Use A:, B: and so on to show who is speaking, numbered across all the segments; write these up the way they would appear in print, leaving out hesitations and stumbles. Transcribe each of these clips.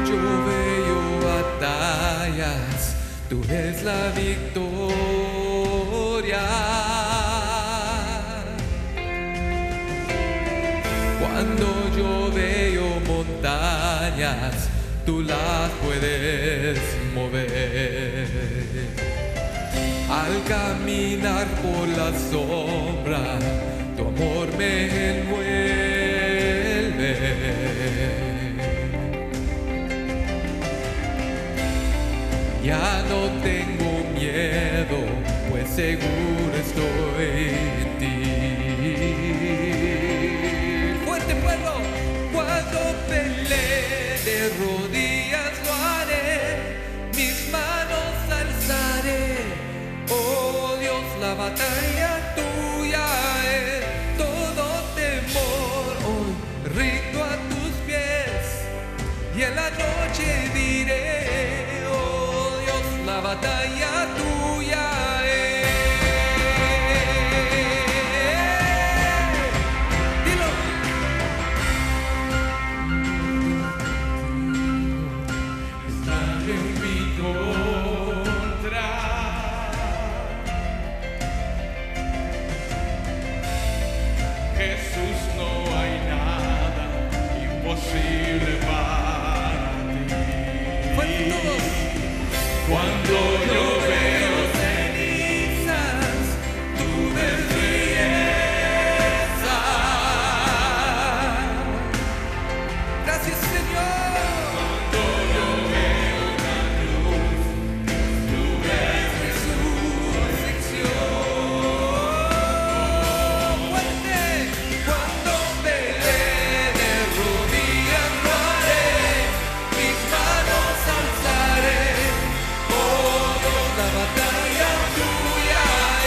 A: yo veo batallas, tú eres la victoria. Cuando yo veo montañas, tú las puedes mover. Al caminar por la sombra, tu amor me envuelve. Ya no tengo miedo, pues seguro estoy en ti. Fuerte pueblo, cuando pelee de rodillas lo haré, mis manos alzaré. Oh Dios, la batalla tuya es, todo temor hoy rindo a tus pies, y en la noche diré, oh Dios, la batalla tuya es. Dilo. Están en mi contra. Jesús, no hay nada imposible para ti. Cuando yo veo cenizas, tú ves riqueza. Gracias, Señor. Cuando yo veo la luz, tú ves resurrección. Cuando pelee de rodillas lo haré, mis manos alzaré. Oh Dios, la batalla tuya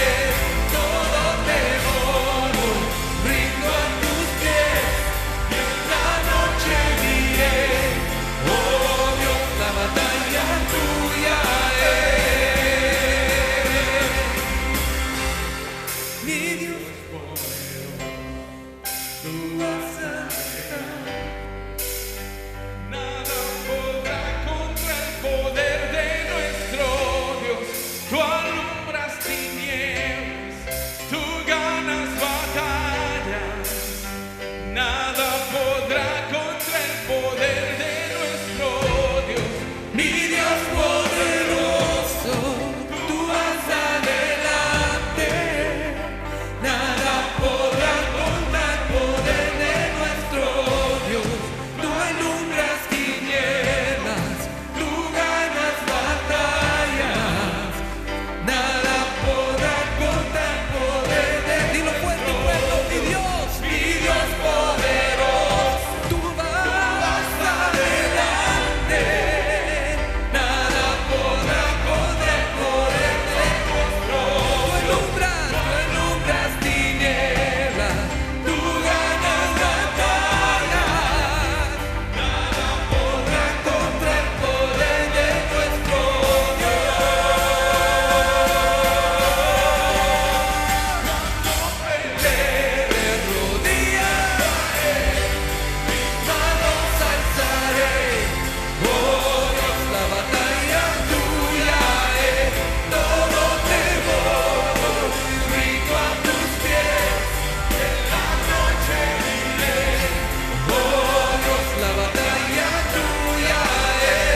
A: es, todo temor rindo a tus pies, y en la noche diré, oh Dios, la batalla tuya es. Mi Dios poderoso, tú vas a dejar. Nada podrá contra el poder de nuestro Dios. Tú alumbras tinieblas, tú ganas batallas. Nada podrá contra el poder de nuestro Dios. Mi Dios poderoso, tú vas adelante. Nada podrá contra el poder de nuestro Dios. Tú alumbras tinieblas, tú ganas batallas. Nada podrá contra el poder de... Dilo fuerte, pueblo, mi Dios poderoso, tú vas adelante. Nada podrá contra el poder de nuestro. Tú alumbras tinieblas, tú ganas batallas. Nada podrá contra el poder de nuestro Dios. Cuando pelee de rodillas, mis manos alzaré. Oh Dios, la batalla tuya es, todo temor rindo a tus pies, en la noche diré, oh Dios, la batalla tuya es.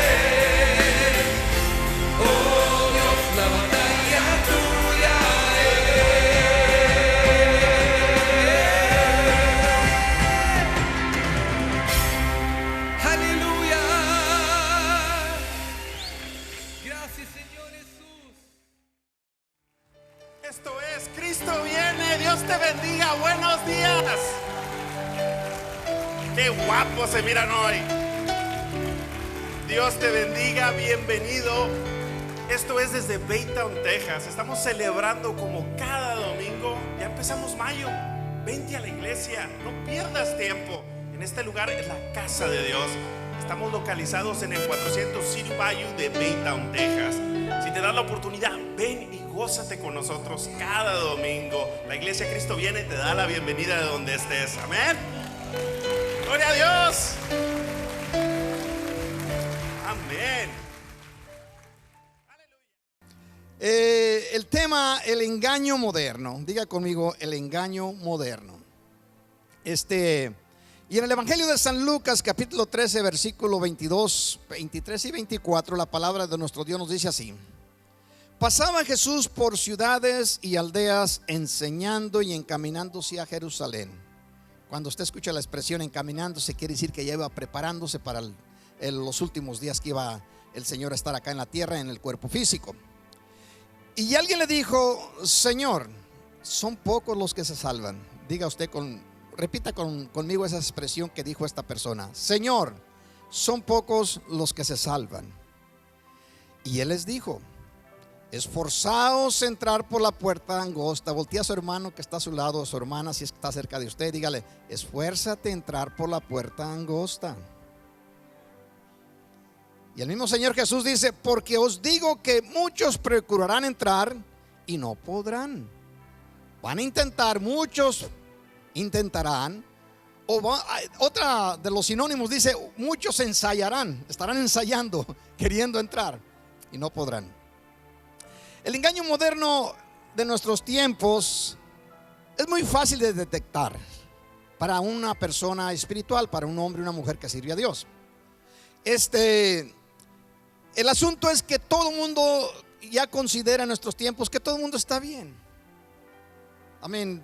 A: Oh Dios, la batalla tuya es. Aleluya. Gracias, Señor Jesús.
B: Esto es Cristo viene. Dios te bendiga. Buenos días. Qué guapos se miran hoy. Dios te bendiga. Bienvenido. Esto es desde Baytown, Texas. Estamos celebrando como cada domingo. Ya empezamos mayo. Vente a la iglesia. No pierdas tiempo. En este lugar es la casa de Dios. Estamos localizados en el 400 City Bayou de Baytown, Texas. Si te das la oportunidad, ven y gózate con nosotros cada domingo. La iglesia Cristo viene y te da la bienvenida de donde estés. Amén. Gloria a Dios.
C: llama el engaño moderno. Diga conmigo, el engaño moderno. Y en el Evangelio de San Lucas, capítulo 13, versículo 22, 23 y 24, la palabra de nuestro Dios nos dice así: pasaba Jesús por ciudades y aldeas enseñando y encaminándose a Jerusalén. Cuando usted escucha la expresión encaminándose, quiere decir que ya iba preparándose para los últimos días que iba el Señor a estar acá en la tierra en el cuerpo físico. Y alguien le dijo: Señor, son pocos los que se salvan. Diga usted repita conmigo esa expresión que dijo esta persona: Señor, son pocos los que se salvan. Y él les dijo: esforzaos a entrar por la puerta angosta. Voltea a su hermano que está a su lado, a su hermana si está cerca de usted, dígale: esfuérzate a entrar por la puerta angosta. Y el mismo Señor Jesús dice: porque os digo que muchos procurarán entrar y no podrán. Van a intentar, muchos intentarán. Otra de los sinónimos dice: muchos ensayarán, estarán ensayando, queriendo entrar y no podrán. El engaño moderno de nuestros tiempos es muy fácil de detectar para una persona espiritual, para un hombre y una mujer que sirve a Dios. El asunto es que todo el mundo ya considera en nuestros tiempos que todo el mundo está bien. Amén.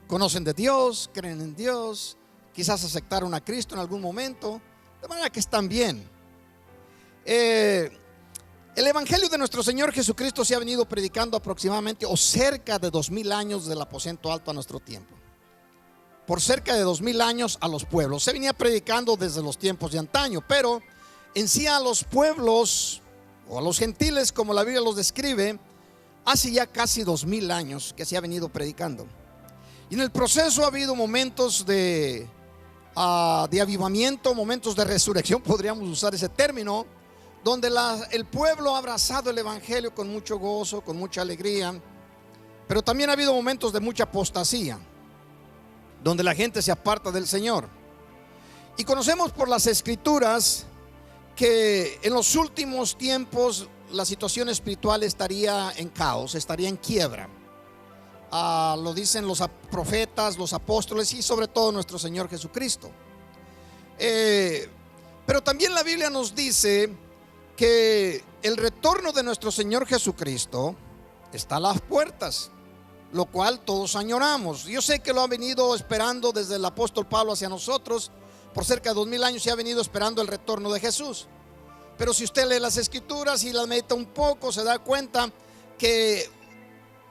C: Conocen de Dios, creen en Dios, quizás aceptaron a Cristo en algún momento, de manera que están bien. El evangelio de nuestro Señor Jesucristo se ha venido predicando aproximadamente o cerca de 2000 años del aposento alto a nuestro tiempo. Por cerca de 2000 años a los pueblos. Se venía predicando desde los tiempos de antaño, pero en sí a los pueblos o a los gentiles, como la Biblia los describe, hace ya casi 2000 años que se ha venido predicando. Y en el proceso ha habido momentos de avivamiento, momentos de resurrección, podríamos usar ese término, donde el pueblo ha abrazado el evangelio con mucho gozo, con mucha alegría. Pero también ha habido momentos de mucha apostasía, donde la gente se aparta del Señor. Y conocemos por las escrituras que en los últimos tiempos la situación espiritual estaría en caos, estaría en quiebra. Lo dicen los profetas, los apóstoles y sobre todo nuestro Señor Jesucristo. Pero también la Biblia nos dice que el retorno de nuestro Señor Jesucristo está a las puertas, lo cual todos añoramos. Yo sé que lo ha venido esperando desde el apóstol Pablo hacia nosotros. Por cerca de 2000 años se ha venido esperando el retorno de Jesús. Pero si usted lee las escrituras y las medita un poco, se da cuenta que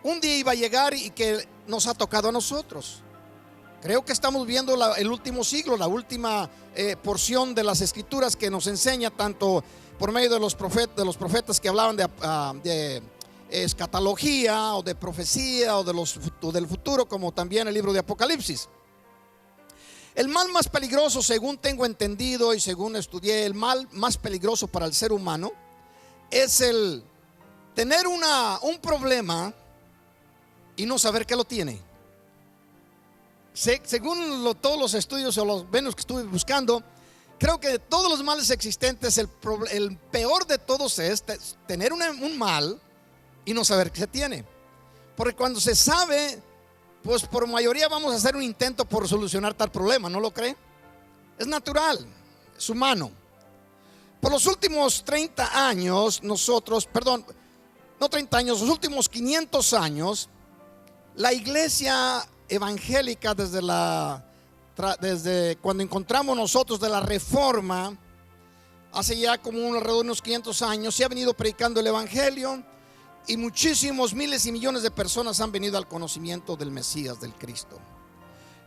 C: un día iba a llegar y que nos ha tocado a nosotros. Creo que estamos viendo el último siglo, la última porción de las escrituras que nos enseña, tanto por medio de los profetas que hablaban de escatología o de profecía o del futuro, como también el libro de Apocalipsis. El mal más peligroso, según tengo entendido y según estudié, el mal más peligroso para el ser humano es el tener un problema y no saber que lo tiene. Según todos los estudios o los menos que estuve buscando, creo que de todos los males existentes, el peor de todos es tener un mal y no saber que se tiene. Porque cuando se sabe, pues por mayoría vamos a hacer un intento por solucionar tal problema, ¿no lo cree? Es natural, es humano. Por los últimos 30 años, los últimos 500 años, la iglesia evangélica desde cuando encontramos nosotros de la Reforma, hace ya como alrededor de unos 500 años, se ha venido predicando el evangelio. Y muchísimos miles y millones de personas han venido al conocimiento del Mesías, del Cristo.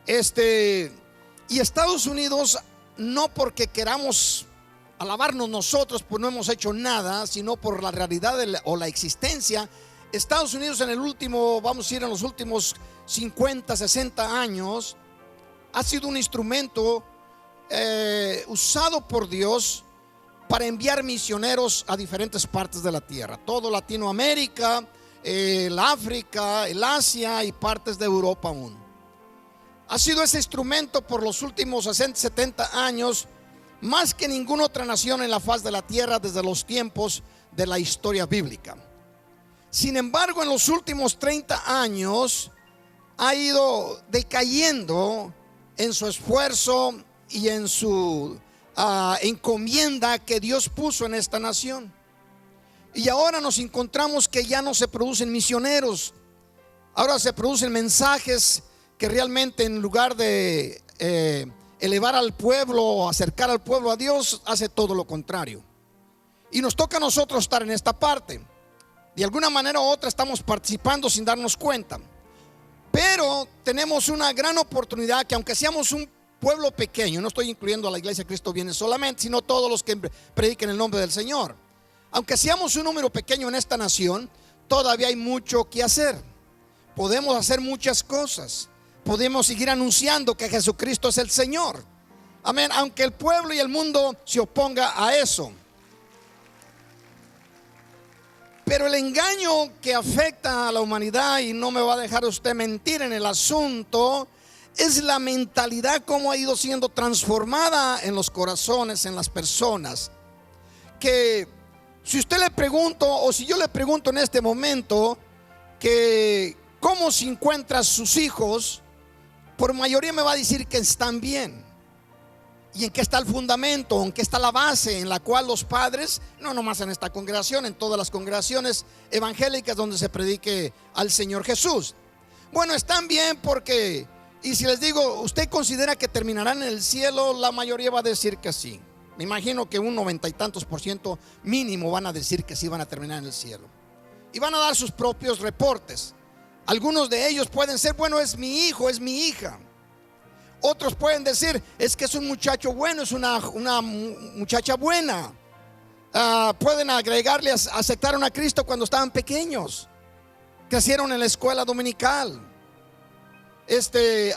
C: Y Estados Unidos, no porque queramos alabarnos nosotros, pues no hemos hecho nada, sino por la realidad o la existencia. Estados Unidos en los últimos 50, 60 años, ha sido un instrumento usado por Dios para enviar misioneros a diferentes partes de la tierra. Todo Latinoamérica, el África, el Asia y partes de Europa aún. Ha sido ese instrumento por los últimos 60, 70 años, más que ninguna otra nación en la faz de la tierra desde los tiempos de la historia bíblica. Sin embargo, en los últimos 30 años ha ido decayendo en su esfuerzo y en su encomienda que Dios puso en esta nación. Y ahora nos encontramos que ya no se producen misioneros, ahora se producen mensajes que realmente, en lugar de elevar al pueblo o acercar al pueblo a Dios, hace todo lo contrario. Y nos toca a nosotros estar en esta parte. De alguna manera u otra estamos participando sin darnos cuenta. Pero tenemos una gran oportunidad, que aunque seamos un pueblo pequeño, no estoy incluyendo a la Iglesia de Cristo Viene solamente, sino todos los que prediquen el nombre del Señor. Aunque seamos un número pequeño en esta nación, todavía hay mucho que hacer. Podemos hacer muchas cosas. Podemos seguir anunciando que Jesucristo es el Señor. Amén. Aunque el pueblo y el mundo se oponga a eso. Pero el engaño que afecta a la humanidad, y no me va a dejar usted mentir en el asunto, es la mentalidad, como ha ido siendo transformada en los corazones, en las personas. Que si usted le pregunto, o si yo le pregunto en este momento, que cómo se encuentran sus hijos, por mayoría me va a decir que están bien. ¿Y en qué está el fundamento? ¿En qué está la base en la cual los padres, no nomás en esta congregación, en todas las congregaciones evangélicas donde se predique al Señor Jesús? Bueno, están bien porque, y si les digo, ¿usted considera que terminarán en el cielo? La mayoría va a decir que sí. Me imagino que un 90 y tantos % mínimo van a decir que sí van a terminar en el cielo. Y van a dar sus propios reportes. Algunos de ellos pueden ser, bueno, es mi hijo, es mi hija. Otros pueden decir, es que es un muchacho bueno, es una muchacha buena. Pueden agregarle, aceptaron a Cristo cuando estaban pequeños, crecieron en la escuela dominical.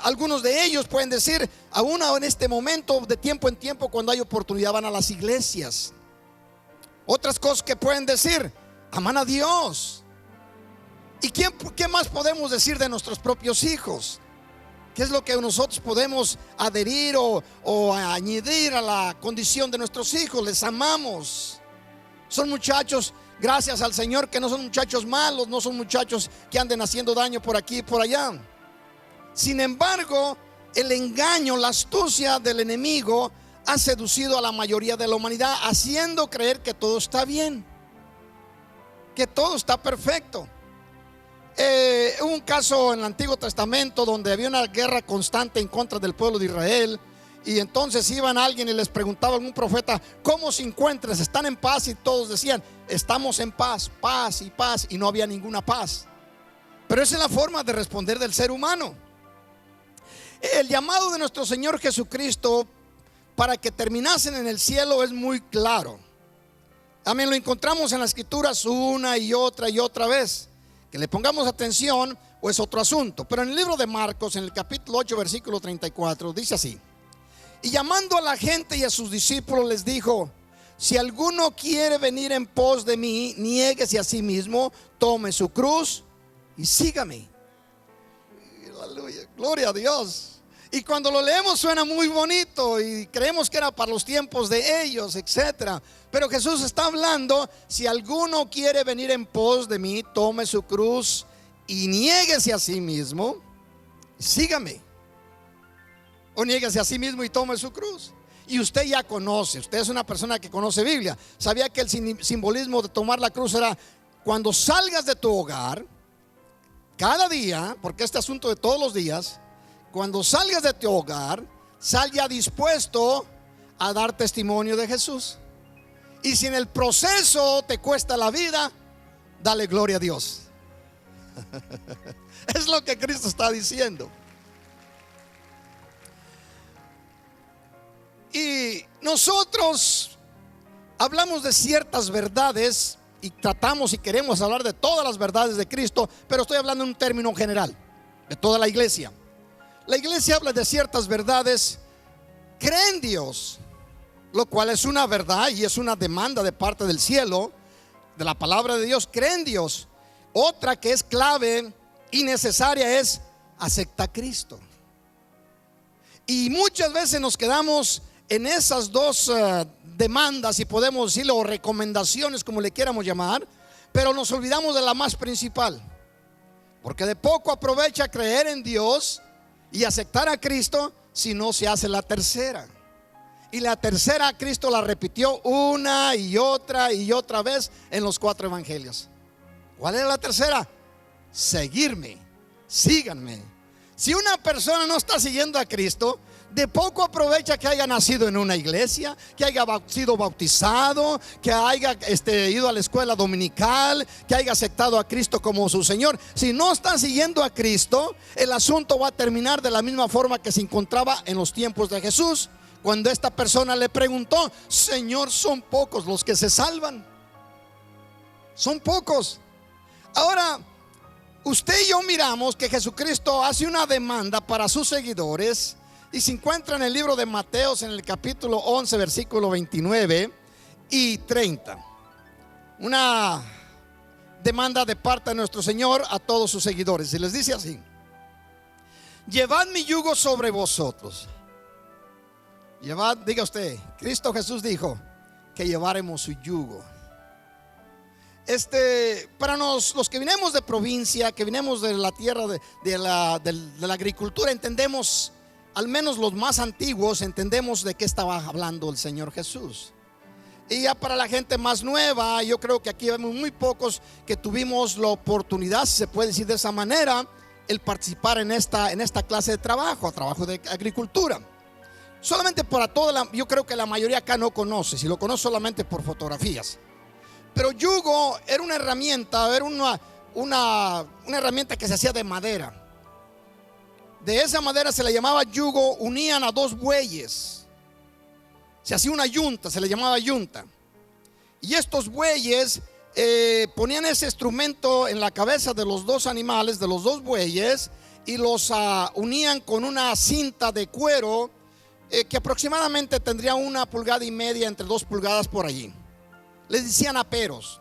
C: Algunos de ellos pueden decir, aún en este momento, de tiempo en tiempo, cuando hay oportunidad, van a las iglesias. Otras cosas que pueden decir, aman a Dios. ¿Y qué más podemos decir de nuestros propios hijos? ¿Qué es lo que nosotros podemos adherir o añadir a la condición de nuestros hijos? Les amamos. Son muchachos, gracias al Señor, que no son muchachos malos, no son muchachos que anden haciendo daño por aquí y por allá. Sin embargo, el engaño, la astucia del enemigo ha seducido a la mayoría de la humanidad, haciendo creer que todo está bien, que todo está perfecto. Hubo un caso en el Antiguo Testamento donde había una guerra constante en contra del pueblo de Israel. Y entonces iban a alguien y les preguntaba a algún profeta, ¿cómo se encuentran? ¿Están en paz? Y todos decían, estamos en paz, paz y paz. Y no había ninguna paz. Pero esa es la forma de responder del ser humano. El llamado de nuestro Señor Jesucristo para que terminasen en el cielo es muy claro. Amén, lo encontramos en las Escrituras una y otra vez. Que le pongamos atención o es otro asunto. Pero en el libro de Marcos, en el capítulo 8, versículo 34, dice así: y llamando a la gente y a sus discípulos les dijo, si alguno quiere venir en pos de mí, niéguese a sí mismo, tome su cruz y sígame. Aleluya, gloria a Dios. Y cuando lo leemos suena muy bonito y creemos que era para los tiempos de ellos, etcétera. Pero Jesús está hablando, si alguno quiere venir en pos de mí, tome su cruz y niéguese a sí mismo, sígame. O niéguese a sí mismo y tome su cruz. Y usted ya conoce, usted es una persona que conoce Biblia. Sabía que el simbolismo de tomar la cruz era cuando salgas de tu hogar, cada día, porque este asunto de todos los días, cuando salgas de tu hogar, sal ya dispuesto a dar testimonio de Jesús. Y si en el proceso te cuesta la vida, dale gloria a Dios. Es lo que Cristo está diciendo. Y nosotros hablamos de ciertas verdades y tratamos y queremos hablar de todas las verdades de Cristo, pero estoy hablando en un término general, de toda la iglesia. La iglesia habla de ciertas verdades, cree en Dios, lo cual es una verdad y es una demanda de parte del cielo, de la palabra de Dios, cree en Dios. Otra que es clave y necesaria es acepta a Cristo. Y muchas veces nos quedamos en esas dos demandas, si podemos decirlo, o recomendaciones, como le quieramos llamar, pero nos olvidamos de la más principal, porque de poco aprovecha creer en Dios y aceptar a Cristo si no se hace la tercera. Y la tercera Cristo la repitió una y otra vez en los 4 evangelios. ¿Cuál era la tercera? Seguirme, síganme. Si una persona no está siguiendo a Cristo, de poco aprovecha que haya nacido en una iglesia, que haya sido bautizado, que haya ido a la escuela dominical, que haya aceptado a Cristo como su Señor. Si no están siguiendo a Cristo, el asunto va a terminar de la misma forma que se encontraba en los tiempos de Jesús, cuando esta persona le preguntó: Señor, son pocos los que se salvan. Son pocos. Ahora, usted y yo miramos que Jesucristo hace una demanda para sus seguidores, y se encuentra en el libro de Mateos, en el capítulo 11, versículo 29 y 30. Una demanda de parte de nuestro Señor a todos sus seguidores, y les dice así: llevad mi yugo sobre vosotros. Llevad, diga usted, Cristo Jesús dijo que lleváramos su yugo. Para los que vinimos de provincia, que vinimos de la tierra de la agricultura, entendemos, al menos los más antiguos, entendemos de qué estaba hablando el Señor Jesús. Y ya para la gente más nueva, yo creo que aquí vemos muy pocos que tuvimos la oportunidad, si se puede decir de esa manera, el participar en esta clase de trabajo de agricultura. Solamente para yo creo que la mayoría acá no conoce, si lo conoce solamente por fotografías. Pero yugo era una herramienta, era una herramienta que se hacía de madera. De esa madera se le llamaba yugo. Unían a 2 bueyes, se hacía una yunta, se le llamaba yunta. Y estos bueyes ponían ese instrumento en la cabeza de los 2 animales, de los 2 bueyes, y los unían con una cinta de cuero que aproximadamente tendría 1,5 pulgadas, entre 2 pulgadas por allí. Les decían aperos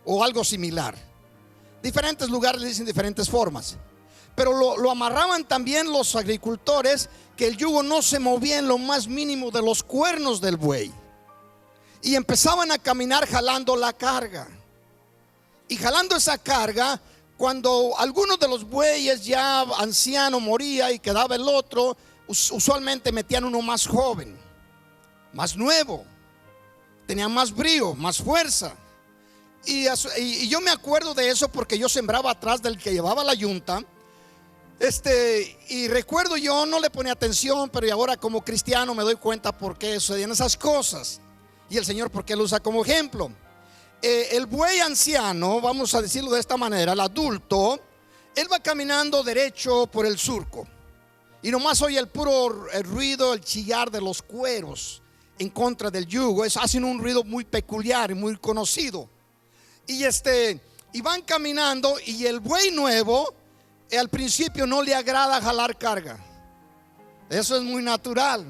C: o algo similar. Diferentes lugares le dicen diferentes formas. Pero lo amarraban también los agricultores, que el yugo no se movía en lo más mínimo de los cuernos del buey. Y empezaban a caminar jalando la carga. Y jalando esa carga, cuando alguno de los bueyes ya anciano moría y quedaba el otro, usualmente metían uno más joven, más nuevo, tenía más brío, más fuerza. Y yo me acuerdo de eso porque yo sembraba atrás del que llevaba la yunta. Y recuerdo, yo no le ponía atención, pero ahora como cristiano me doy cuenta por qué sucedían esas cosas. Y el Señor por qué lo usa como ejemplo. El buey anciano, vamos a decirlo de esta manera, el adulto, él va caminando derecho por el surco. Y nomás oye el ruido, el chillar de los cueros en contra del yugo. Hacen un ruido muy peculiar y muy conocido. Y van caminando, y el buey nuevo al principio no le agrada jalar carga. Eso es muy natural.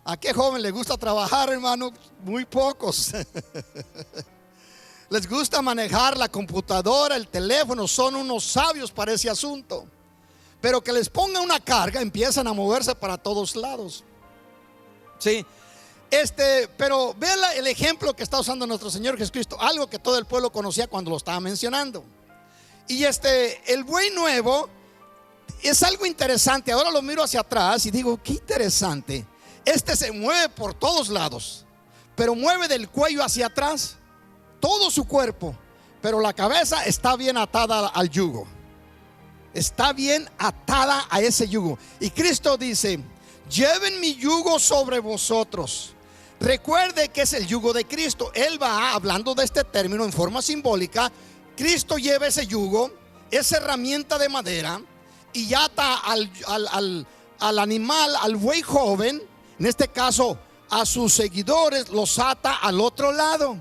C: ¿A qué joven le gusta trabajar, hermano? Muy pocos. Les gusta manejar la computadora, el teléfono, son unos sabios para ese asunto. Pero que les ponga una carga, empiezan a moverse para todos lados. Sí. Pero vean el ejemplo que está usando nuestro Señor Jesucristo, algo que todo el pueblo conocía cuando lo estaba mencionando. Y el buey nuevo es algo interesante. Ahora lo miro hacia atrás y digo, qué interesante. Se mueve por todos lados, pero mueve del cuello hacia atrás todo su cuerpo, pero la cabeza está bien atada al yugo. Está bien atada a ese yugo. Y Cristo dice: lleven mi yugo sobre vosotros. Recuerde que es el yugo de Cristo. Él va hablando de este término en forma simbólica. Cristo lleva ese yugo, esa herramienta de madera, y ata al animal, al buey joven, en este caso a sus seguidores, los ata al otro lado.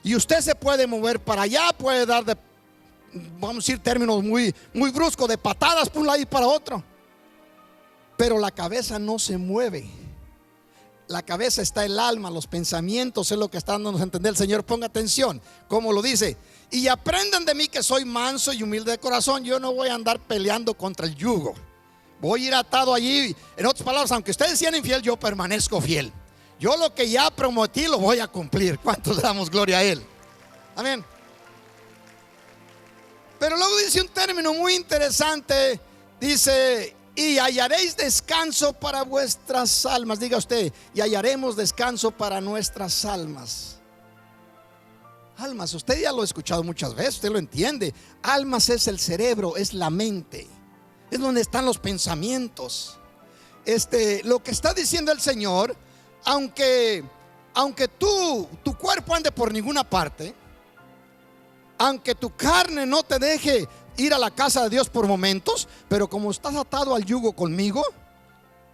C: Y usted se puede mover para allá, puede dar vamos a decir términos muy, muy bruscos, de patadas por un lado y para otro. Pero la cabeza no se mueve. La cabeza está el alma, los pensamientos, es lo que está dándonos a entender el Señor. Ponga atención, como lo dice: y aprendan de mí que soy manso y humilde de corazón. Yo no voy a andar peleando contra el yugo. Voy a ir atado allí. En otras palabras, aunque ustedes sean infiel, yo permanezco fiel. Yo lo que ya prometí lo voy a cumplir. ¿Cuántos damos gloria a Él? Amén. Pero luego dice un término muy interesante. Dice: y hallaréis descanso para vuestras almas. Diga usted: y hallaremos descanso para nuestras almas. Almas, usted ya lo ha escuchado muchas veces, usted lo entiende. Almas es el cerebro, es la mente, es donde están los pensamientos. Lo que está diciendo el Señor, aunque tu cuerpo ande por ninguna parte, aunque tu carne no te deje ir a la casa de Dios por momentos, pero como estás atado al yugo conmigo,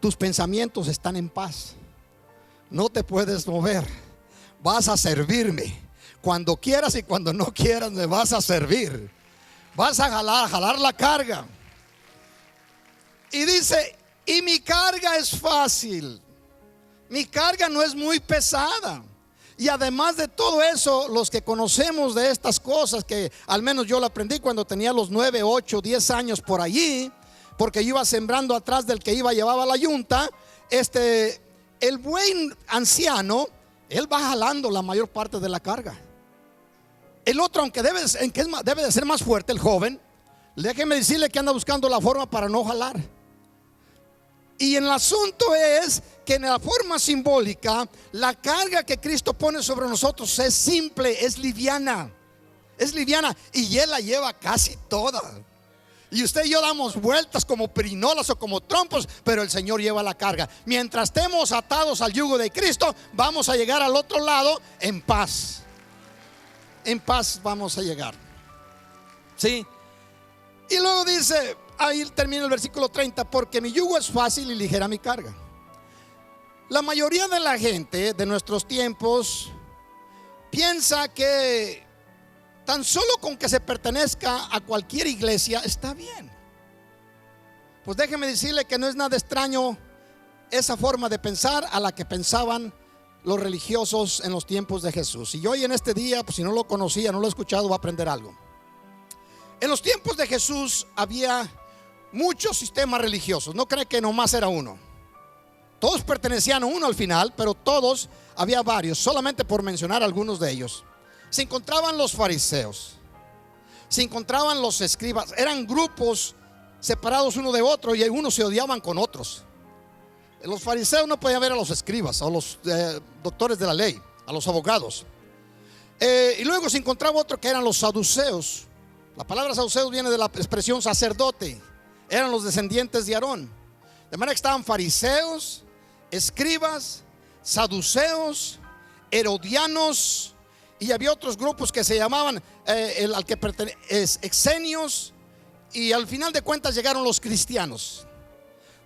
C: tus pensamientos están en paz. No te puedes mover. Vas a servirme. Cuando quieras y cuando no quieras me vas a servir. Vas a jalar la carga. Y dice: y mi carga es fácil. Mi carga no es muy pesada. Y además de todo eso, los que conocemos de estas cosas, que al menos yo lo aprendí cuando tenía los 9, 8, 10 años por allí, porque yo iba sembrando atrás del que llevaba la yunta. El buen anciano, él va jalando la mayor parte de la carga. El otro, aunque debe de ser más fuerte, el joven, déjeme decirle que anda buscando la forma para no jalar. Y el asunto es que en la forma simbólica, la carga que Cristo pone sobre nosotros es simple, es liviana. Es liviana y Él la lleva casi toda. Y usted y yo damos vueltas como pirinolas o como trompos, pero el Señor lleva la carga. Mientras estemos atados al yugo de Cristo, vamos a llegar al otro lado en paz. En paz vamos a llegar. ¿Sí? Y luego dice, ahí termina el versículo 30: porque mi yugo es fácil y ligera mi carga. La mayoría de la gente de nuestros tiempos piensa que tan solo con que se pertenezca a cualquier iglesia está bien. Pues déjeme decirle que no es nada extraño esa forma de pensar a la que pensaban los religiosos en los tiempos de Jesús. Y hoy en este día, pues si no lo conocía, no lo he escuchado, va a aprender algo. En los tiempos de Jesús había muchos sistemas religiosos. No cree que nomás era uno. Todos pertenecían a uno al final, pero todos, había varios. Solamente por mencionar algunos de ellos. Se encontraban los fariseos, se encontraban los escribas. Eran grupos separados uno de otro y algunos se odiaban con otros. Los fariseos no podían ver a los escribas, a los doctores de la ley, a los abogados. Y luego se encontraba otro que eran los saduceos. La palabra saduceos viene de la expresión sacerdote. Eran los descendientes de Aarón. De manera que estaban fariseos, escribas, saduceos, herodianos, y había otros grupos que se llamaban exenios, y al final de cuentas llegaron los cristianos.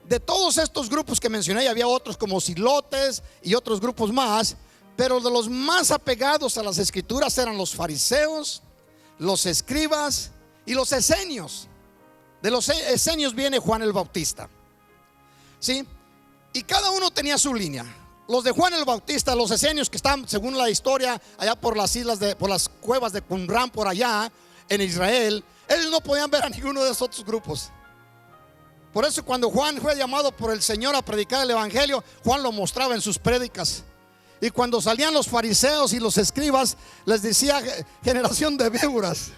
C: De todos estos grupos que mencioné, había otros como zilotes y otros grupos más, pero de los más apegados a las escrituras eran los fariseos, los escribas y los esenios. De los esenios viene Juan el Bautista. ¿Sí? Y cada uno tenía su línea. Los de Juan el Bautista, los esenios, que están, según la historia, allá por las por las cuevas de Qumran, por allá en Israel, ellos no podían ver a ninguno de esos otros grupos. Por eso cuando Juan fue llamado por el Señor a predicar el evangelio, Juan lo mostraba en sus prédicas. Y cuando salían los fariseos y los escribas, les decía: generación de víboras,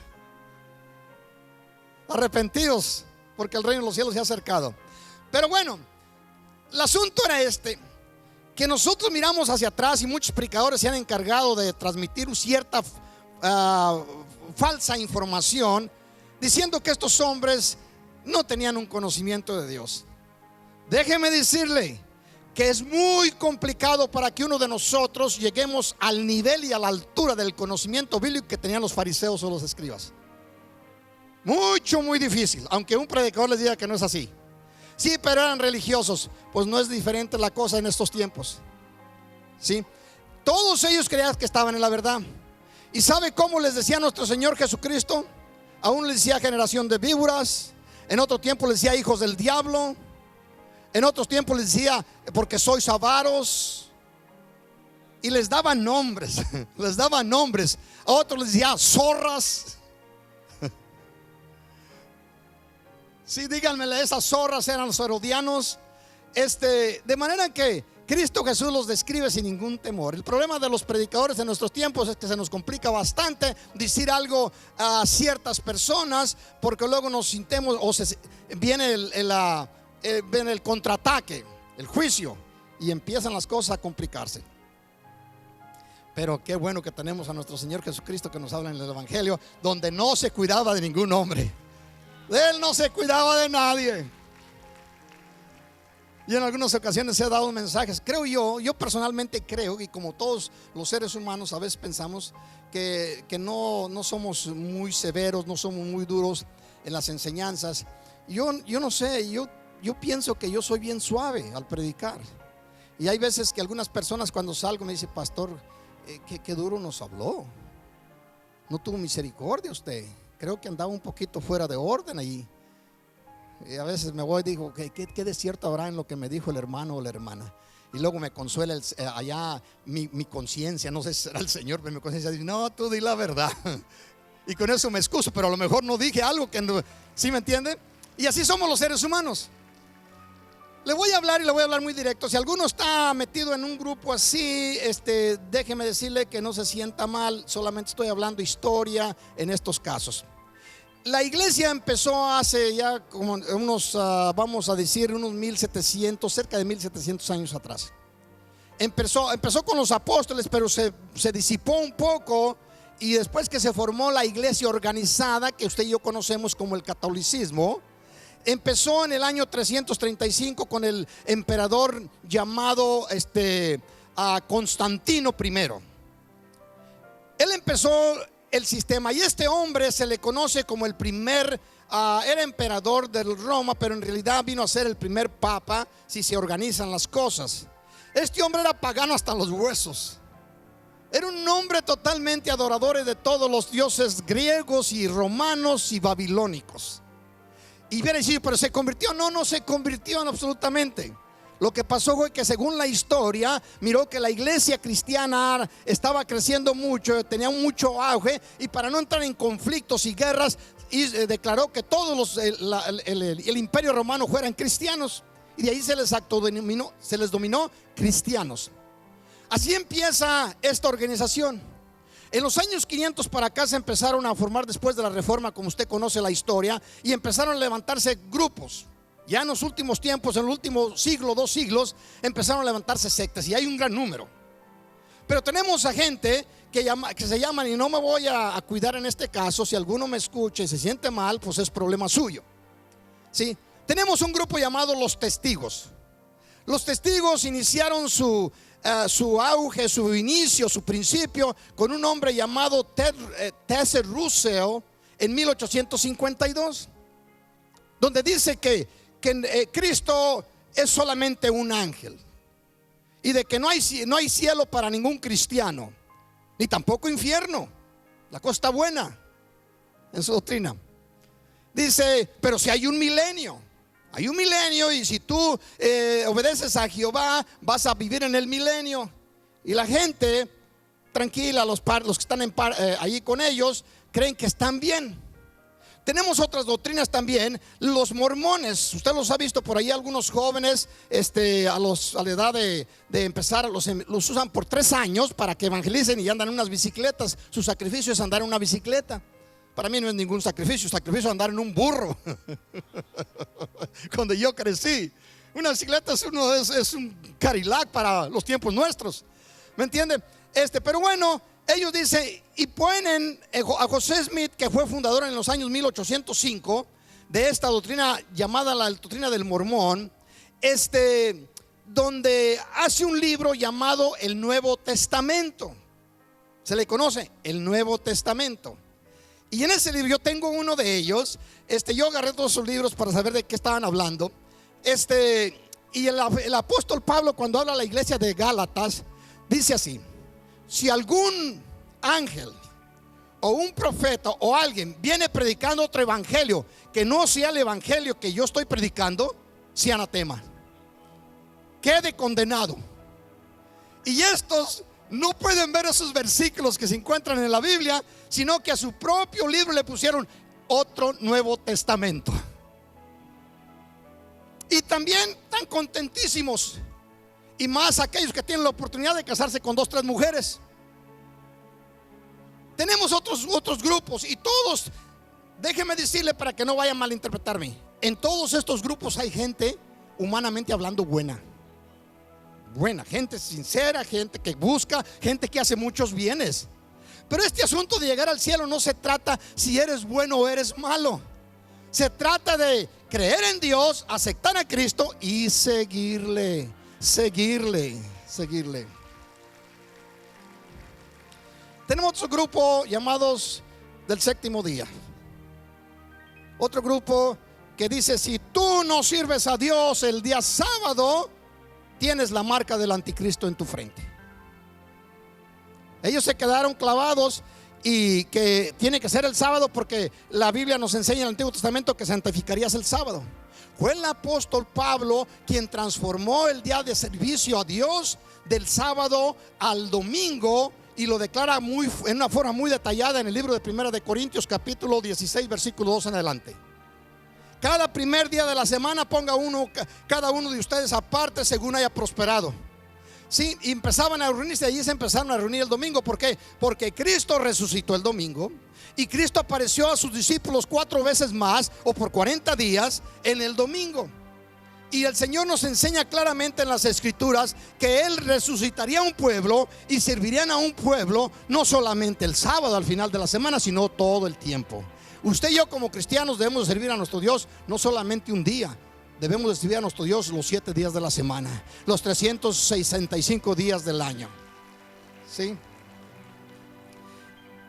C: arrepentidos, porque el reino de los cielos se ha acercado. Pero bueno, el asunto era que nosotros miramos hacia atrás y muchos predicadores se han encargado de transmitir cierta falsa información, diciendo que estos hombres no tenían un conocimiento de Dios. Déjeme decirle que es muy complicado para que uno de nosotros lleguemos al nivel y a la altura del conocimiento bíblico que tenían los fariseos o los escribas. Muy difícil, aunque un predicador les diga que no es así. Sí, pero eran religiosos. Pues no es diferente la cosa en estos tiempos. ¿Sí? Todos ellos creían que estaban en la verdad. ¿Y sabe cómo les decía nuestro Señor Jesucristo? A uno les decía generación de víboras, en otro tiempo les decía hijos del diablo, en otros tiempos les decía porque sois avaros. Y les daban nombres, les daban nombres. A otros les decía zorras. Sí, díganmele, esas zorras eran los herodianos. De manera que Cristo Jesús los describe sin ningún temor. El problema de los predicadores en nuestros tiempos es que se nos complica bastante decir algo a ciertas personas, porque luego nos sintemos o viene el contraataque, el juicio, y empiezan las cosas a complicarse. Pero qué bueno que tenemos a nuestro Señor Jesucristo, que nos habla en el Evangelio, donde no se cuidaba de ningún hombre. Él no se cuidaba de nadie. Y en algunas ocasiones se ha dado mensajes. Creo yo personalmente creo, y como todos los seres humanos a veces pensamos que no somos muy severos, no somos muy duros en las enseñanzas. Yo no sé, yo pienso que yo soy bien suave al predicar. Y hay veces que algunas personas cuando salgo me dicen: pastor, qué duro nos habló. No tuvo misericordia usted. Creo que andaba un poquito fuera de orden allí. Y a veces me voy y digo: ¿qué de cierto habrá en lo que me dijo el hermano o la hermana? Y luego me consuela allá mi conciencia. No sé si será el Señor, pero mi conciencia dice: no, tú di la verdad. Y con eso me excuso, pero a lo mejor no dije algo que no, ¿sí me entiende? Y así somos los seres humanos. Le voy a hablar y le voy a hablar muy directo. Si alguno está metido en un grupo así, déjeme decirle que no se sienta mal. Solamente estoy hablando historia en estos casos. La iglesia empezó hace ya como unos, vamos a decir, unos 1700, cerca de 1700 años atrás. Empezó con los apóstoles, pero se disipó un poco. Y después que se formó la iglesia organizada, que usted y yo conocemos como el catolicismo, empezó en el año 335 con el emperador llamado Constantino I. Él empezó el sistema, y este hombre se le conoce como el primer, era emperador de Roma, pero en realidad vino a ser el primer papa si se organizan las cosas. Este hombre era pagano hasta los huesos. Era un hombre totalmente adorador de todos los dioses griegos y romanos y babilónicos. Y viene a decir: pero se convirtió. No se convirtió en absolutamente. Lo que pasó fue que, según la historia, miró que la iglesia cristiana estaba creciendo mucho, tenía mucho auge, y para no entrar en conflictos y guerras, declaró que todos el imperio romano fueran cristianos, y de ahí se les dominó cristianos. Así empieza esta organización. En los años 500 para acá se empezaron a formar, después de la reforma, como usted conoce la historia, y empezaron a levantarse grupos. Ya en los últimos tiempos, en el último siglo, 2 siglos, empezaron a levantarse sectas, y hay un gran número. Pero tenemos a gente que se llaman, y no me voy a cuidar en este caso. Si alguno me escucha y se siente mal, pues es problema suyo. ¿Sí? Tenemos un grupo llamado los testigos. Los testigos iniciaron su auge, su inicio, su principio con un hombre llamado T.S. Russell en 1852, donde dice que Cristo es solamente un ángel, y de que no hay cielo para ningún cristiano, ni tampoco infierno. La cosa está buena en su doctrina. Dice: pero si hay un milenio, y si tú obedeces a Jehová, vas a vivir en el milenio. Y la gente tranquila, los que están allí con ellos, creen que están bien. Tenemos otras doctrinas también. Los mormones, usted los ha visto por ahí, algunos jóvenes a la edad de empezar, los usan por 3 años para que evangelicen, y andan en unas bicicletas. Su sacrificio es andar en una bicicleta. Para mí no es ningún sacrificio. Sacrificio es andar en un burro. Cuando yo crecí, una bicicleta es un Cadillac para los tiempos nuestros, ¿me entiende? Pero bueno, ellos dicen, y ponen a José Smith, que fue fundador en los años 1805 de esta doctrina llamada la doctrina del mormón, donde hace un libro llamado el Nuevo Testamento. Se le conoce el Nuevo Testamento. Y en ese libro, yo tengo uno de ellos. Yo agarré todos sus libros para saber de qué estaban hablando. Y el apóstol Pablo, cuando habla a la iglesia de Gálatas, dice así: si algún ángel o un profeta o alguien viene predicando otro evangelio que no sea el evangelio que yo estoy predicando, sea anatema, quede condenado. Y estos no pueden ver esos versículos que se encuentran en la Biblia, sino que a su propio libro le pusieron otro Nuevo Y también están contentísimos y más aquellos que tienen la oportunidad de casarse con 2, 3 mujeres. Tenemos otros grupos y todos, déjeme decirle para que no vaya a malinterpretarme, en todos estos grupos hay gente, humanamente hablando, buena, gente sincera, gente que busca, gente que hace muchos bienes. Pero este asunto de llegar al cielo no se trata si eres bueno o eres malo. Se trata de creer en Dios, aceptar a Cristo y seguirle. Tenemos otro grupo llamados del séptimo día. Otro grupo que dice: si tú no sirves a Dios el día sábado, tienes la marca del anticristo en tu frente. Ellos se quedaron clavados y que tiene que ser el sábado porque la Biblia nos enseña en el Antiguo Testamento que santificarías el sábado. Fue el apóstol Pablo quien transformó el día de servicio a Dios del sábado al domingo y lo declara en una forma muy detallada en el libro de Primera de Corintios capítulo 16 versículo 2 en adelante. Cada primer día de la semana ponga cada uno de ustedes aparte según haya prosperado. Sí, y empezaban a reunirse, allí se empezaron a reunir el domingo. ¿Por qué? Porque Cristo resucitó el domingo y Cristo apareció a sus discípulos 4 veces más o por 40 días en el domingo. Y el Señor nos enseña claramente en las Escrituras que Él resucitaría a un pueblo y servirían a un pueblo no solamente el sábado al final de la semana, sino todo el tiempo. Usted y yo como cristianos debemos servir a nuestro Dios no solamente un día. Debemos de servir a nuestro Dios los 7 días de la semana, los 365 días del año. ¿Sí?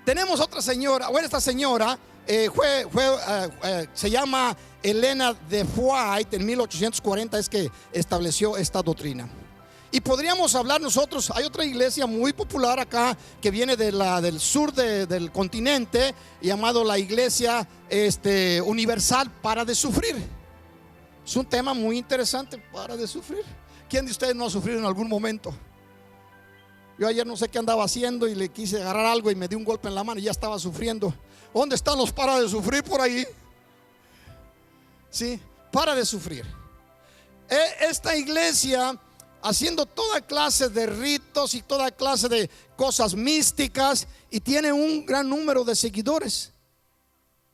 C: Tenemos otra señora. Bueno, esta señora se llama Elena de White. En 1840 es que estableció esta doctrina. Y podríamos hablar nosotros, hay otra iglesia muy popular acá que viene del sur del continente, llamado la Iglesia Universal Para de Sufrir. Es un tema muy interesante, para de sufrir. ¿Quién de ustedes no ha sufrido en algún momento? Yo ayer no sé qué andaba haciendo y le quise agarrar algo y me dio un golpe en la mano y ya estaba sufriendo. ¿Dónde están los para de sufrir por ahí? Sí, para de sufrir. Esta iglesia, haciendo toda clase de ritos y toda clase de cosas místicas, y tiene un gran número de seguidores.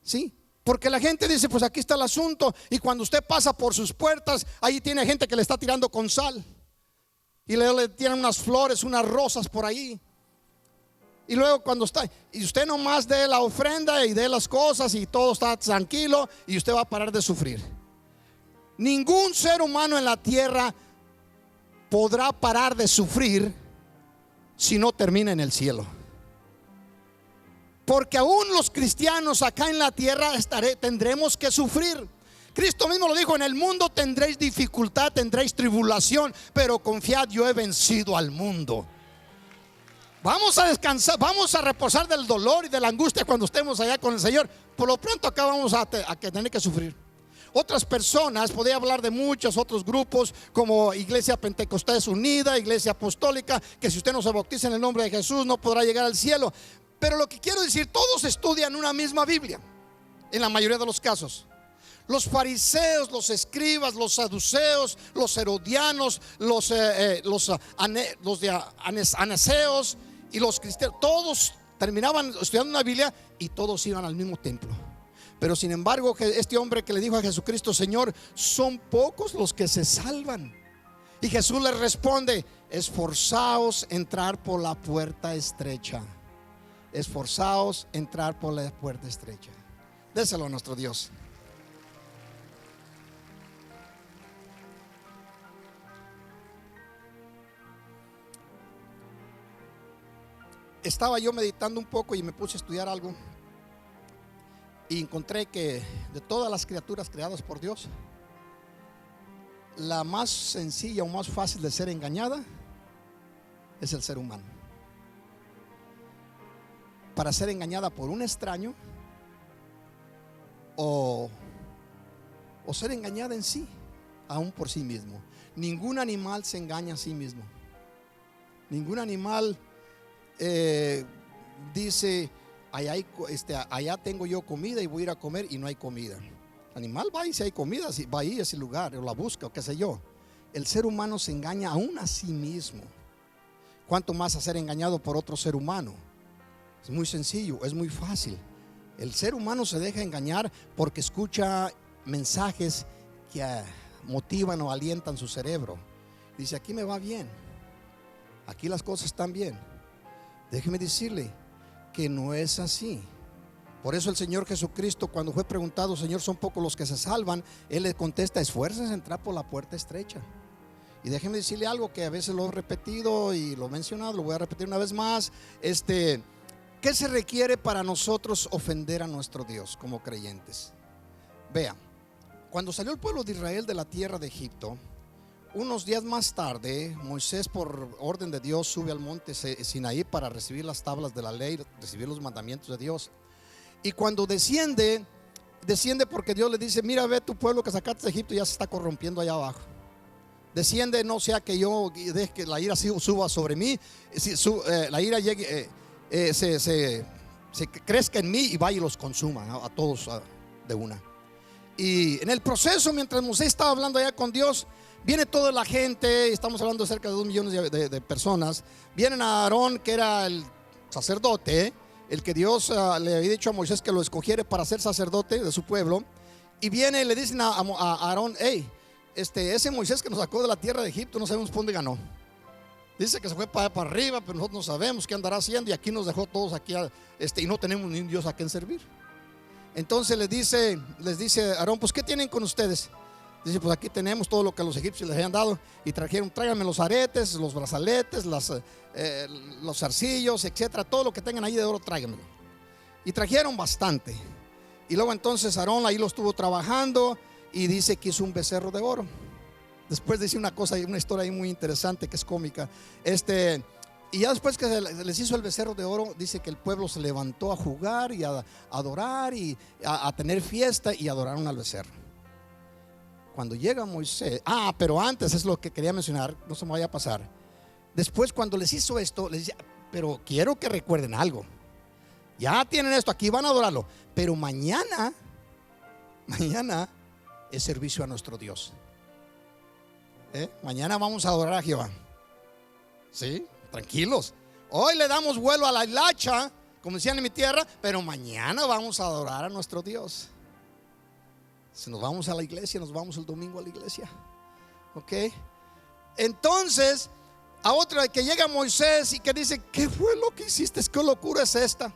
C: Sí, porque la gente dice: pues aquí está el asunto. Y cuando usted pasa por sus puertas, ahí tiene gente que le está tirando con sal y le tiran unas flores, unas rosas por ahí. Y luego cuando está, y usted nomás dé la ofrenda y dé las cosas y todo está tranquilo, y usted va a parar de sufrir. Ningún ser humano en la tierra podrá parar de sufrir si no termina en el cielo. Porque aún los cristianos acá en la tierra tendremos que sufrir. Cristo mismo lo dijo: en el mundo tendréis dificultad, tendréis tribulación, pero confiad, yo he vencido al mundo. Vamos a descansar, vamos a reposar del dolor y de la angustia cuando estemos allá con el Señor. Por lo pronto acá vamos a tener que sufrir. Otras personas, podría hablar de muchos otros grupos como Iglesia Pentecostés Unida, Iglesia Apostólica, que si usted no se bautiza en el nombre de Jesús no podrá llegar al cielo. Pero lo que quiero decir, todos estudian una misma Biblia, en la mayoría de los casos. Los fariseos, los escribas, los saduceos, los herodianos, los anaseos y los cristianos, todos terminaban estudiando una Biblia y todos iban al mismo templo. Pero sin embargo, este hombre que le dijo a Jesucristo: Señor, son pocos los que se salvan. Y Jesús le responde: esforzaos entrar por la puerta estrecha. Esforzaos entrar por la puerta estrecha. Déselo a nuestro Dios. Estaba yo meditando un poco y me puse a estudiar algo, y encontré que de todas las criaturas creadas por Dios, la más sencilla o más fácil de ser engañada es el ser humano. Para ser engañada por un extraño o ser engañada en sí, aún por sí mismo. Ningún animal se engaña a sí mismo. Ningún animal dice: allá tengo yo comida y voy a ir a comer, y no hay comida. El animal va y si hay comida, va ahí a ese lugar o la busca o qué sé yo. el ser humano se engaña aún a sí mismo. ¿Cuánto más a ser engañado por otro ser humano? Es muy sencillo, es muy fácil. El ser humano se deja engañar porque escucha mensajes que motivan o alientan su cerebro. Dice, aquí me va bien, aquí las cosas están bien. Déjeme decirle que no es así. Por eso el Señor Jesucristo, cuando fue preguntado, Señor, son pocos los que se salvan, Él le contesta, esfuércense a entrar por la puerta estrecha. Y déjeme decirle algo que a veces lo he repetido y lo he mencionado, lo voy a repetir una vez más. ¿Qué se requiere para nosotros ofender a nuestro Dios como creyentes? Vean, cuando salió el pueblo de Israel de la tierra de Egipto, unos días más tarde, Moisés, por orden de Dios, sube al monte Sinaí para recibir las tablas de la ley, recibir los mandamientos de Dios. Y cuando desciende porque Dios le dice, mira, ve tu pueblo que sacaste de Egipto ya se está corrompiendo allá abajo. Desciende, no sea que yo deje que la ira suba sobre mí, la ira llegue, se crezca en mí y vaya y los consuma a todos de una. Y en el proceso, mientras Moisés estaba hablando allá con Dios, viene toda la gente, estamos hablando de cerca de 2 millones de personas. Vienen a Aarón, que era el sacerdote, el que Dios le había dicho a Moisés que lo escogiera para ser sacerdote de su pueblo. Y viene y le dicen a Aarón, hey, ese Moisés que nos sacó de la tierra de Egipto, no sabemos por dónde ganó. Dice que se fue para arriba, pero nosotros no sabemos qué andará haciendo. Y aquí nos dejó todos aquí y no tenemos ni un Dios a quien servir. Entonces les dice Aarón, pues ¿qué tienen con ustedes? Dice, pues aquí tenemos todo lo que los egipcios les habían dado. Y trajeron, tráiganme los aretes, los brazaletes, los zarcillos, etcétera. Todo lo que tengan ahí de oro, tráiganmelo. Y trajeron bastante. Y luego entonces Aarón ahí lo estuvo trabajando y dice que hizo un becerro de oro. Después dice una historia ahí muy interesante que es cómica. Y ya después que les hizo el becerro de oro, dice que el pueblo se levantó a jugar y a adorar y a tener fiesta y adoraron al becerro. Cuando llega Moisés, pero antes es lo que quería mencionar, no se me vaya a pasar. Después cuando les hizo esto, les dice, pero quiero que recuerden algo. Ya tienen esto, aquí van a adorarlo, pero mañana es servicio a nuestro Dios. Mañana vamos a adorar a Jehová. ¿Sí? Tranquilos. Hoy le damos vuelo a la hilacha, como decían en mi tierra, pero mañana vamos a adorar a nuestro Dios. Si nos vamos a la iglesia, nos vamos el domingo a la iglesia. ¿Ok? Entonces, a otra que llega Moisés y que dice, ¿qué fue lo que hiciste? ¿Qué locura es esta?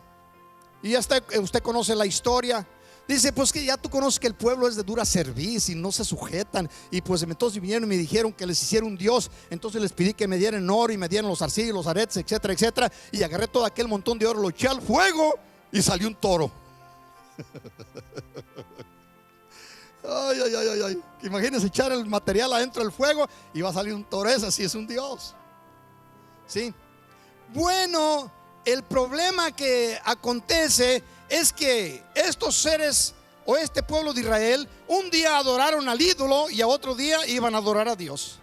C: Y ya usted conoce la historia. Dice, pues que ya tú conoces que el pueblo es de dura cerviz y no se sujetan. Y pues entonces vinieron y me dijeron que les hiciera un Dios. Entonces les pedí que me dieran oro y me dieran los zarcillos, los aretes, etcétera, etcétera. Y agarré todo aquel montón de oro, lo eché al fuego y salió un toro. Ay. Imagínense echar el material adentro del fuego y va a salir un toro. Ese sí es un Dios. ¿Sí? Bueno, el problema que acontece es que estos seres o este pueblo de Israel un día adoraron al ídolo y a otro día iban a adorar a Dios.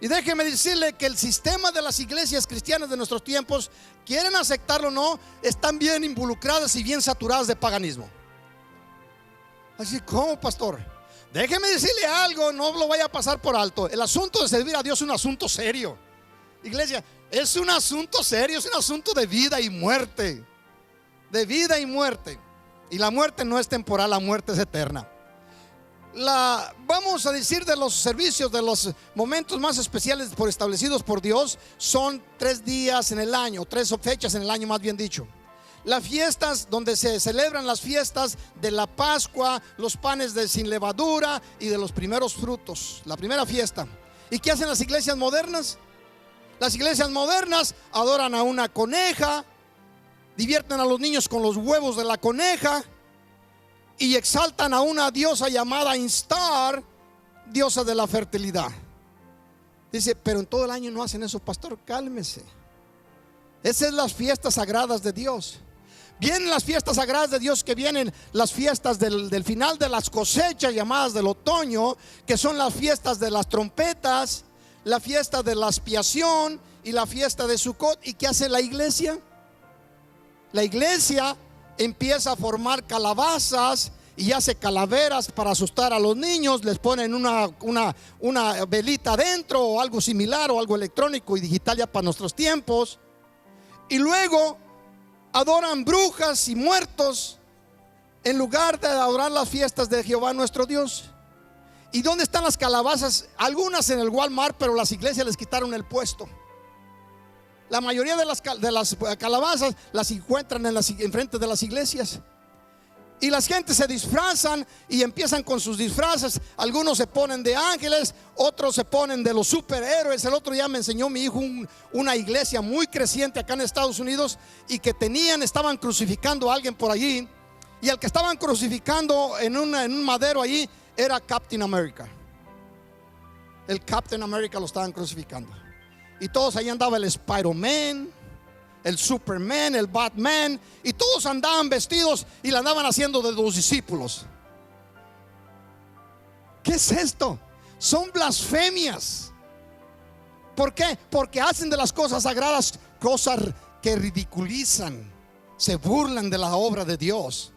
C: Y déjeme decirle que el sistema de las iglesias cristianas de nuestros tiempos, quieren aceptarlo o no, están bien involucradas y bien saturadas de paganismo. Así como, pastor, déjeme decirle algo, no lo vaya a pasar por alto. El asunto de servir a Dios es un asunto serio. Iglesia, es un asunto serio, es un asunto de vida y muerte. De vida y muerte. Y la muerte no es temporal, la muerte es eterna. Vamos a decir de los servicios, de los momentos más especiales establecidos por Dios, son 3 días en el año, 3 fechas en el año, más bien dicho. Las fiestas donde se celebran las fiestas de la Pascua, los panes sin levadura y de los primeros frutos, la primera fiesta. ¿Y qué hacen las iglesias modernas? Las iglesias modernas adoran a una coneja, divierten a los niños con los huevos de la coneja y exaltan a una diosa llamada Instar, diosa de la fertilidad. Dice, pero en todo el año no hacen eso, pastor, cálmese. Esas son las fiestas sagradas de Dios. Vienen las fiestas sagradas de Dios, que vienen las fiestas del final de las cosechas llamadas del otoño, que son las fiestas de las trompetas, la fiesta de la expiación y la fiesta de Sukkot. ¿Y qué hace la iglesia? La iglesia empieza a formar calabazas y hace calaveras para asustar a los niños. Les ponen una velita adentro o algo similar o algo electrónico y digital ya para nuestros tiempos. Y luego adoran brujas y muertos en lugar de adorar las fiestas de Jehová nuestro Dios. ¿Y dónde están las calabazas? Algunas en el Walmart, pero las iglesias les quitaron el puesto. La mayoría de las calabazas las encuentran enfrente de las iglesias. Y las gentes se disfrazan y empiezan con sus disfraces. Algunos se ponen de ángeles, otros se ponen de los superhéroes. El otro día me enseñó mi hijo una iglesia muy creciente acá en Estados Unidos, y que estaban crucificando a alguien por allí. Y al que estaban crucificando en un madero allí era Captain America. El Captain America lo estaban crucificando. Y todos ahí andaba el Spider-Man, el Superman, el Batman, y todos andaban vestidos y la andaban haciendo de los discípulos. ¿Qué es esto? Son blasfemias. ¿Por qué? Porque hacen de las cosas sagradas cosas que ridiculizan, se burlan de la obra de Dios.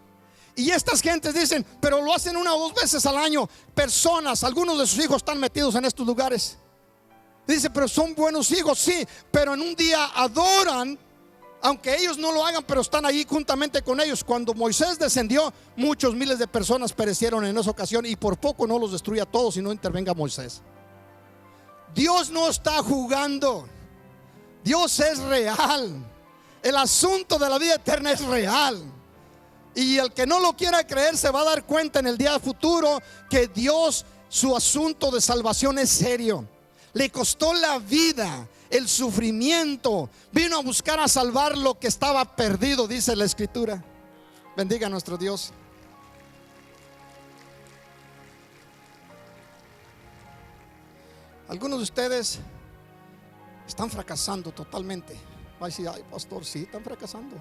C: Y estas gentes dicen, pero lo hacen 1 o 2 veces al año. Personas, algunos de sus hijos están metidos en estos lugares. Dice, pero son buenos hijos, sí, pero en un día adoran, aunque ellos no lo hagan, pero están ahí juntamente con ellos. Cuando Moisés descendió, muchos miles de personas perecieron en esa ocasión, y por poco no los destruye a todos si no intervenga Moisés. Dios no está jugando. Dios es real. El asunto de la vida eterna es real. Y el que no lo quiera creer se va a dar cuenta en el día futuro que Dios, su asunto de salvación es serio. Le costó la vida, el sufrimiento. Vino a buscar a salvar lo que estaba perdido, dice la Escritura. Bendiga a nuestro Dios. Algunos de ustedes están fracasando totalmente. Va a decir, ay pastor, sí, están fracasando.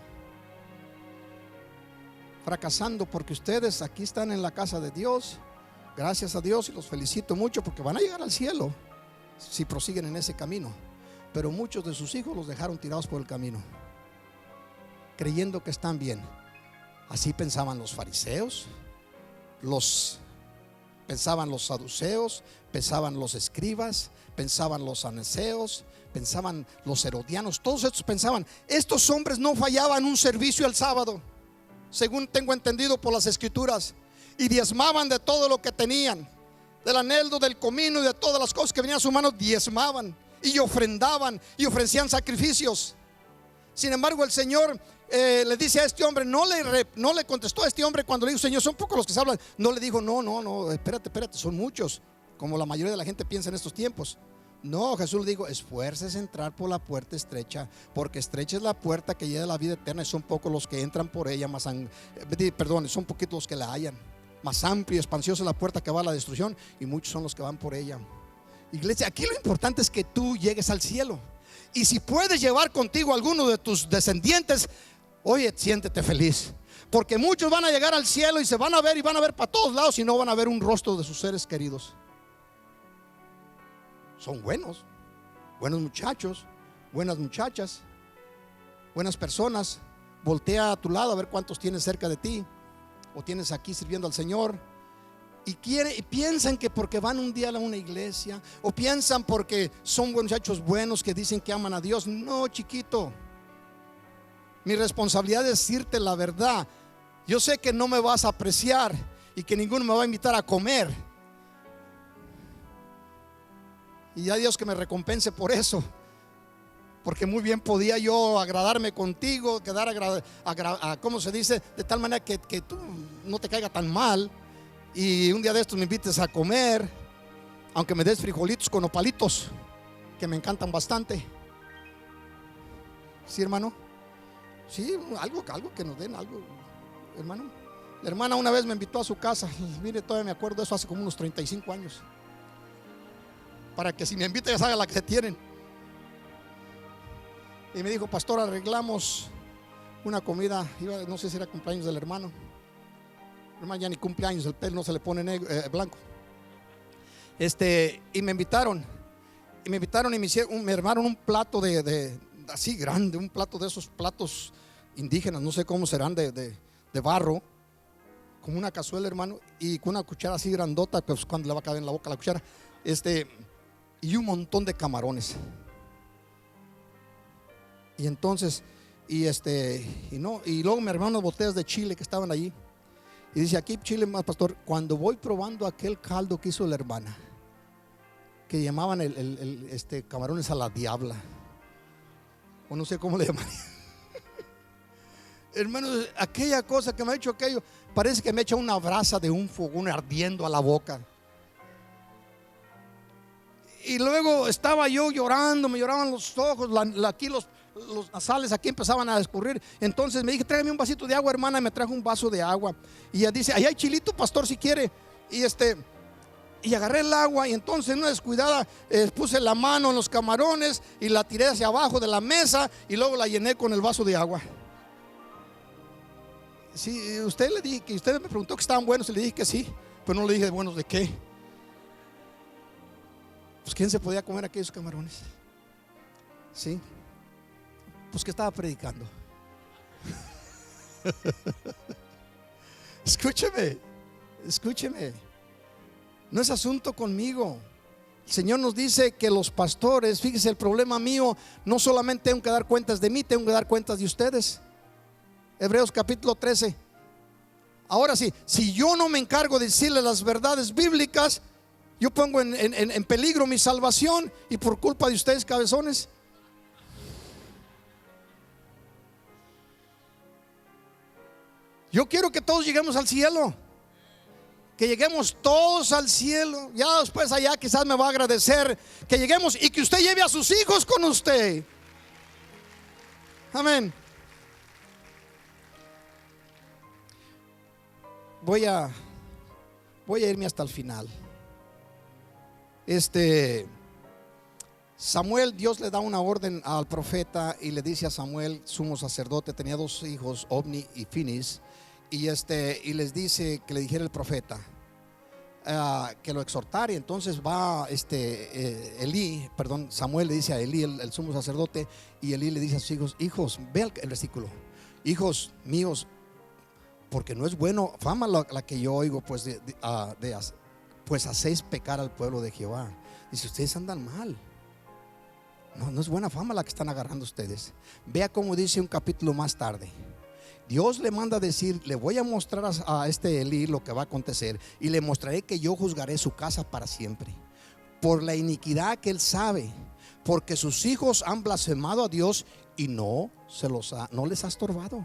C: Fracasando porque ustedes aquí están en la casa de Dios. Gracias a Dios, y los felicito mucho porque van a llegar al cielo si prosiguen en ese camino. Pero muchos de sus hijos los dejaron tirados por el camino, creyendo que están bien. Así pensaban los fariseos, pensaban los saduceos, pensaban los escribas, pensaban los anaseos, pensaban los herodianos. Todos estos pensaban. Estos hombres no fallaban un servicio el sábado, según tengo entendido por las Escrituras, y diezmaban de todo lo que tenían, del aneldo, del comino y de todas las cosas que venían a sus manos. Diezmaban y ofrendaban y ofrecían sacrificios. Sin embargo, el Señor le dice a este hombre, no le contestó a este hombre cuando le dijo, Señor, son pocos los que se hablan. No le dijo, no, espérate, son muchos, como la mayoría de la gente piensa en estos tiempos. No, Jesús le dijo, esfuércese en entrar por la puerta estrecha, porque estrecha es la puerta que lleva a la vida eterna, y son pocos los que entran por ella, son poquitos los que la hallan. Más amplia y espaciosa es la puerta que va a la destrucción, y muchos son los que van por ella. Iglesia, aquí lo importante es que tú llegues al cielo. Y si puedes llevar contigo a alguno de tus descendientes, oye, siéntete feliz, porque muchos van a llegar al cielo y se van a ver, y van a ver para todos lados, y no van a ver un rostro de sus seres queridos. Son buenos muchachos, buenas muchachas, buenas personas. Voltea a tu lado a ver cuántos tienes cerca de ti o tienes aquí sirviendo al Señor, y piensan que porque van un día a una iglesia, o piensan porque son muchachos buenos que dicen que aman a Dios. No, chiquito, mi responsabilidad es decirte la verdad. Yo sé que no me vas a apreciar y que ninguno me va a invitar a comer, y ya Dios que me recompense por eso, porque muy bien podía yo agradarme contigo, quedar ¿cómo se dice? De tal manera que tú no te caiga tan mal, y un día de estos me invites a comer, aunque me des frijolitos con nopalitos, que me encantan bastante. ¿Sí, hermano? Sí, algo que nos den algo, hermano. La hermana una vez me invitó a su casa, y mire, todavía me acuerdo de eso, hace como unos 35 años, para que si me invita ya sabe la que se tienen. Y me dijo, pastor, arreglamos una comida, no sé si era cumpleaños del hermano. El hermano ya ni cumpleaños, el pelo no se le pone blanco. Y me invitaron y me armaron un plato de así grande, un plato de esos platos indígenas, no sé cómo serán, de barro. como una cazuela, hermano, y con una cuchara así grandota, pues cuando le va a caber en la boca la cuchara, y un montón de camarones. Y entonces, y luego me armaron unas botellas de chile que estaban allí. Y dice: aquí chile más, pastor. Cuando voy probando aquel caldo que hizo la hermana, que llamaban camarones a la diabla, o no sé cómo le llaman. Hermano, aquella cosa que me ha hecho aquello, parece que me echa una brasa de un fogón ardiendo a la boca. Y luego estaba yo llorando, me lloraban los ojos, aquí los nasales aquí empezaban a escurrir. Entonces me dije: tráigame un vasito de agua, hermana. Y me trajo un vaso de agua. Y ella dice: ahí hay chilito, pastor, si quiere. Y agarré el agua, y entonces en una descuidada puse la mano en los camarones y la tiré hacia abajo de la mesa, y luego la llené con el vaso de agua. Sí, usted me preguntó que estaban buenos, y le dije que sí, pero no le dije buenos de qué. Pues ¿quién se podía comer aquellos camarones? Sí, pues que estaba predicando. Escúcheme. No es asunto conmigo. El Señor nos dice que los pastores, fíjese, el problema mío, no solamente tengo que dar cuentas de mí, tengo que dar cuentas de ustedes. Hebreos capítulo 13. Ahora sí, si yo no me encargo de decirle las verdades bíblicas, yo pongo en peligro mi salvación, y por culpa de ustedes, cabezones. Yo quiero que todos lleguemos al cielo, que lleguemos todos al cielo. Ya después allá quizás me va a agradecer que lleguemos, y que usted lleve a sus hijos con usted. Amén. Voy a irme hasta el final. Samuel, Dios le da una orden al profeta y le dice a Samuel, sumo sacerdote, tenía 2 hijos, Ofni y Finis, y les dice que le dijera el profeta que lo exhortara. Y entonces va Samuel le dice a Elí, el sumo sacerdote, y Elí le dice a sus hijos: hijos, ve el versículo, hijos míos, porque no es bueno fama la que yo oigo, pues pues hacéis pecar al pueblo de Jehová. Dice: ustedes andan mal. No es buena fama la que están agarrando ustedes. Vea cómo dice un capítulo más tarde. Dios le manda a decir: le voy a mostrar a Elí lo que va a acontecer, y le mostraré que yo juzgaré su casa para siempre, por la iniquidad que él sabe, porque sus hijos han blasfemado a Dios y no les ha estorbado.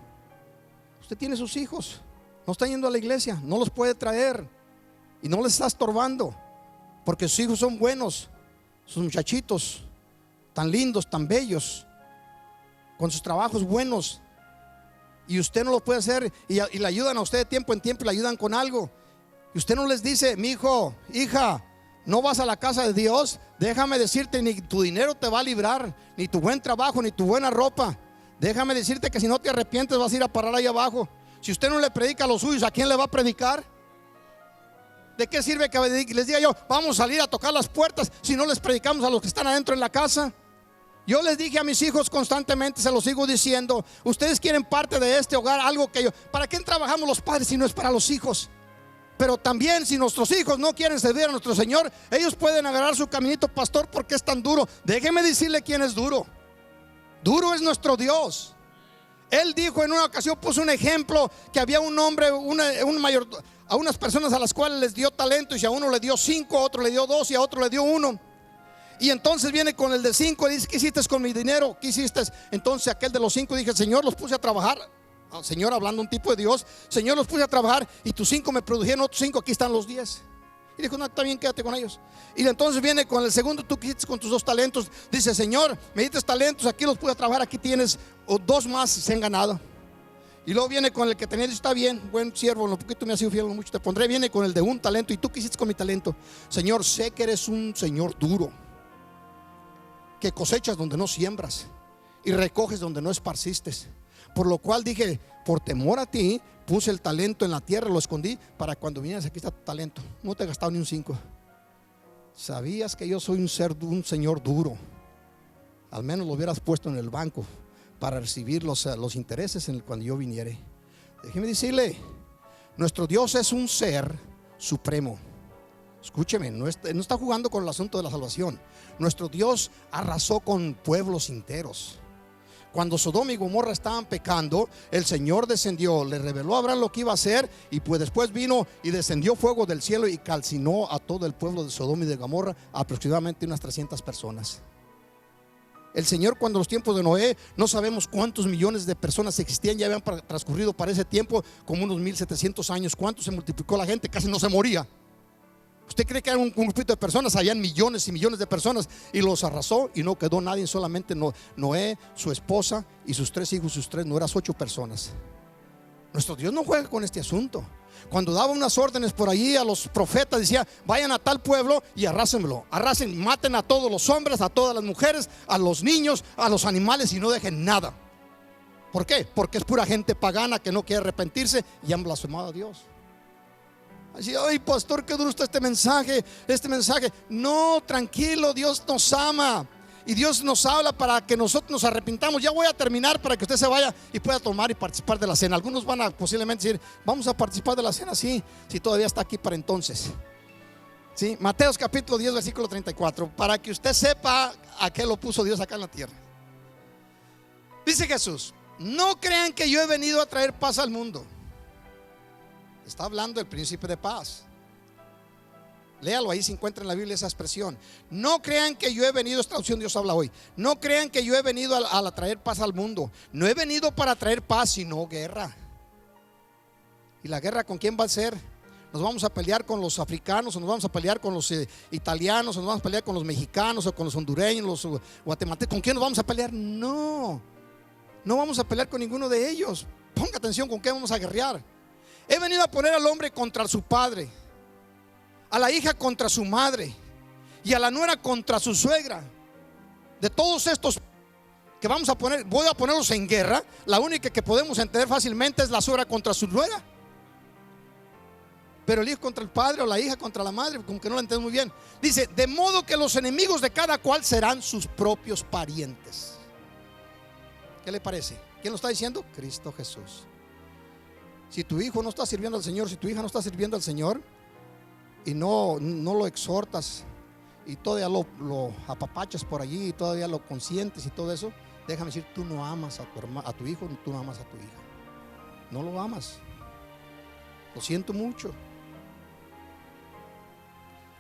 C: Usted tiene sus hijos, no están yendo a la iglesia, no los puede traer y no les está estorbando, porque sus hijos son buenos, sus muchachitos tan lindos, tan bellos, con sus trabajos buenos, y usted no lo puede hacer, y le ayudan a usted de tiempo en tiempo, le ayudan con algo, y usted no les dice: mi hijo, hija, no vas a la casa de Dios. Déjame decirte, ni tu dinero te va a librar, ni tu buen trabajo, ni tu buena ropa. Déjame decirte que si no te arrepientes vas a ir a parar ahí abajo. Si usted no le predica a los suyos, ¿a quién le va a predicar? ¿De qué sirve que les diga yo: vamos a salir a tocar las puertas, si no les predicamos a los que están adentro en la casa? Yo les dije a mis hijos constantemente, se los sigo diciendo: ustedes quieren parte de este hogar, algo que yo. ¿Para qué trabajamos los padres si no es para los hijos? Pero también, si nuestros hijos no quieren servir a nuestro Señor, ellos pueden agarrar su caminito. Pastor, ¿por qué es tan duro? Déjeme decirle quién es duro. Duro es nuestro Dios. Él dijo en una ocasión, puso un ejemplo, que había un hombre, un mayor, a unas personas a las cuales les dio talento, y a uno le dio 5, a otro le dio 2 y a otro le dio 1. Y entonces viene con el de 5 y dice: ¿qué hiciste con mi dinero? ¿Qué hiciste? Entonces aquel de los 5 dije: Señor, los puse a trabajar. Señor, hablando un tipo de Dios: Señor, los puse a trabajar, y tus 5 me produjeron otros 5, aquí están los 10. Y dijo: no, está bien, quédate con ellos. Y entonces viene con el segundo: tú qué hiciste con tus 2 talentos. Dice: Señor, me diste talentos, aquí los puse a trabajar, aquí tienes 2 más, se han ganado. Y luego viene con el que tenía: está bien, buen siervo, en lo poquito me has sido fiel, mucho te pondré. Viene con el de 1 talento: ¿y tú qué hiciste con mi talento? Señor, sé que eres un Señor duro, que cosechas donde no siembras y recoges donde no esparciste. Por lo cual dije: por temor a ti, puse el talento en la tierra, lo escondí, para cuando vinieras, aquí está tu talento. No te he gastado ni un 5. Sabías que yo soy un Señor duro. Al menos lo hubieras puesto en el banco para recibir los intereses cuando yo viniere. Déjeme decirle, Nuestro Dios es un ser supremo. Escúcheme, no está jugando con el asunto de la salvación. Nuestro Dios arrasó con pueblos enteros. Cuando Sodoma y Gomorra estaban pecando, el Señor descendió, le reveló a Abraham lo que iba a hacer, y pues después vino y descendió fuego del cielo y calcinó a todo el pueblo de Sodoma y de Gomorra, aproximadamente unas 300 personas. El Señor, cuando los tiempos de Noé, no sabemos cuántos millones de personas existían, ya habían transcurrido para ese tiempo como unos 1700 años. ¿Cuánto se multiplicó la gente? Casi no se moría. ¿Usted cree que era un grupito de personas? Habían millones y millones de personas, y los arrasó y no quedó nadie, solamente Noé, su esposa y sus 3 hijos, sus 3 nueras, 8 personas. Nuestro Dios no juega con este asunto. Cuando daba unas órdenes por allí a los profetas, decía: vayan a tal pueblo y arrásenlo, arrasen, maten a todos los hombres, a todas las mujeres, a los niños, a los animales, y no dejen nada. ¿Por qué? Porque es pura gente pagana que no quiere arrepentirse y han blasfemado a Dios. Así: ay, pastor, qué duro está este mensaje. No, tranquilo, Dios nos ama y Dios nos habla para que nosotros nos arrepintamos. Ya voy a terminar para que usted se vaya y pueda tomar y participar de la cena. Algunos van a posiblemente decir: vamos a participar de la cena, sí, si todavía está aquí para entonces. Sí, Mateos capítulo 10 versículo 34, para que usted sepa a qué lo puso Dios acá en la tierra. Dice Jesús: no crean que yo he venido a traer paz al mundo. Está hablando del príncipe de paz. Léalo, ahí se encuentra en la Biblia esa expresión. No crean que yo he venido, esta traducción Dios habla hoy. No crean que yo he venido a traer paz al mundo. No he venido para traer paz, sino guerra. ¿Y la guerra con quién va a ser? Nos vamos a pelear con los africanos, o nos vamos a pelear con los italianos, o nos vamos a pelear con los mexicanos, o con los hondureños, los guatemaltecos. ¿Con quién nos vamos a pelear? No vamos a pelear con ninguno de ellos. Ponga atención con qué vamos a guerrear. He venido a poner al hombre contra su padre, a la hija contra su madre, y a la nuera contra su suegra. De todos estos que vamos a poner, voy a ponerlos en guerra. La única que podemos entender fácilmente es la suegra contra su nuera. Pero el hijo contra el padre, o la hija contra la madre, como que no lo entiendo muy bien. Dice: de modo que los enemigos de cada cual serán sus propios parientes. ¿Qué le parece? ¿Quién lo está diciendo? Cristo Jesús. Si tu hijo no está sirviendo al Señor, si tu hija no está sirviendo al Señor, y no lo exhortas, y todavía lo apapachas por allí, y todavía lo consientes y todo eso, déjame decir, tú no amas a tu hijo, tú no amas a tu hija. No lo amas. Lo siento mucho.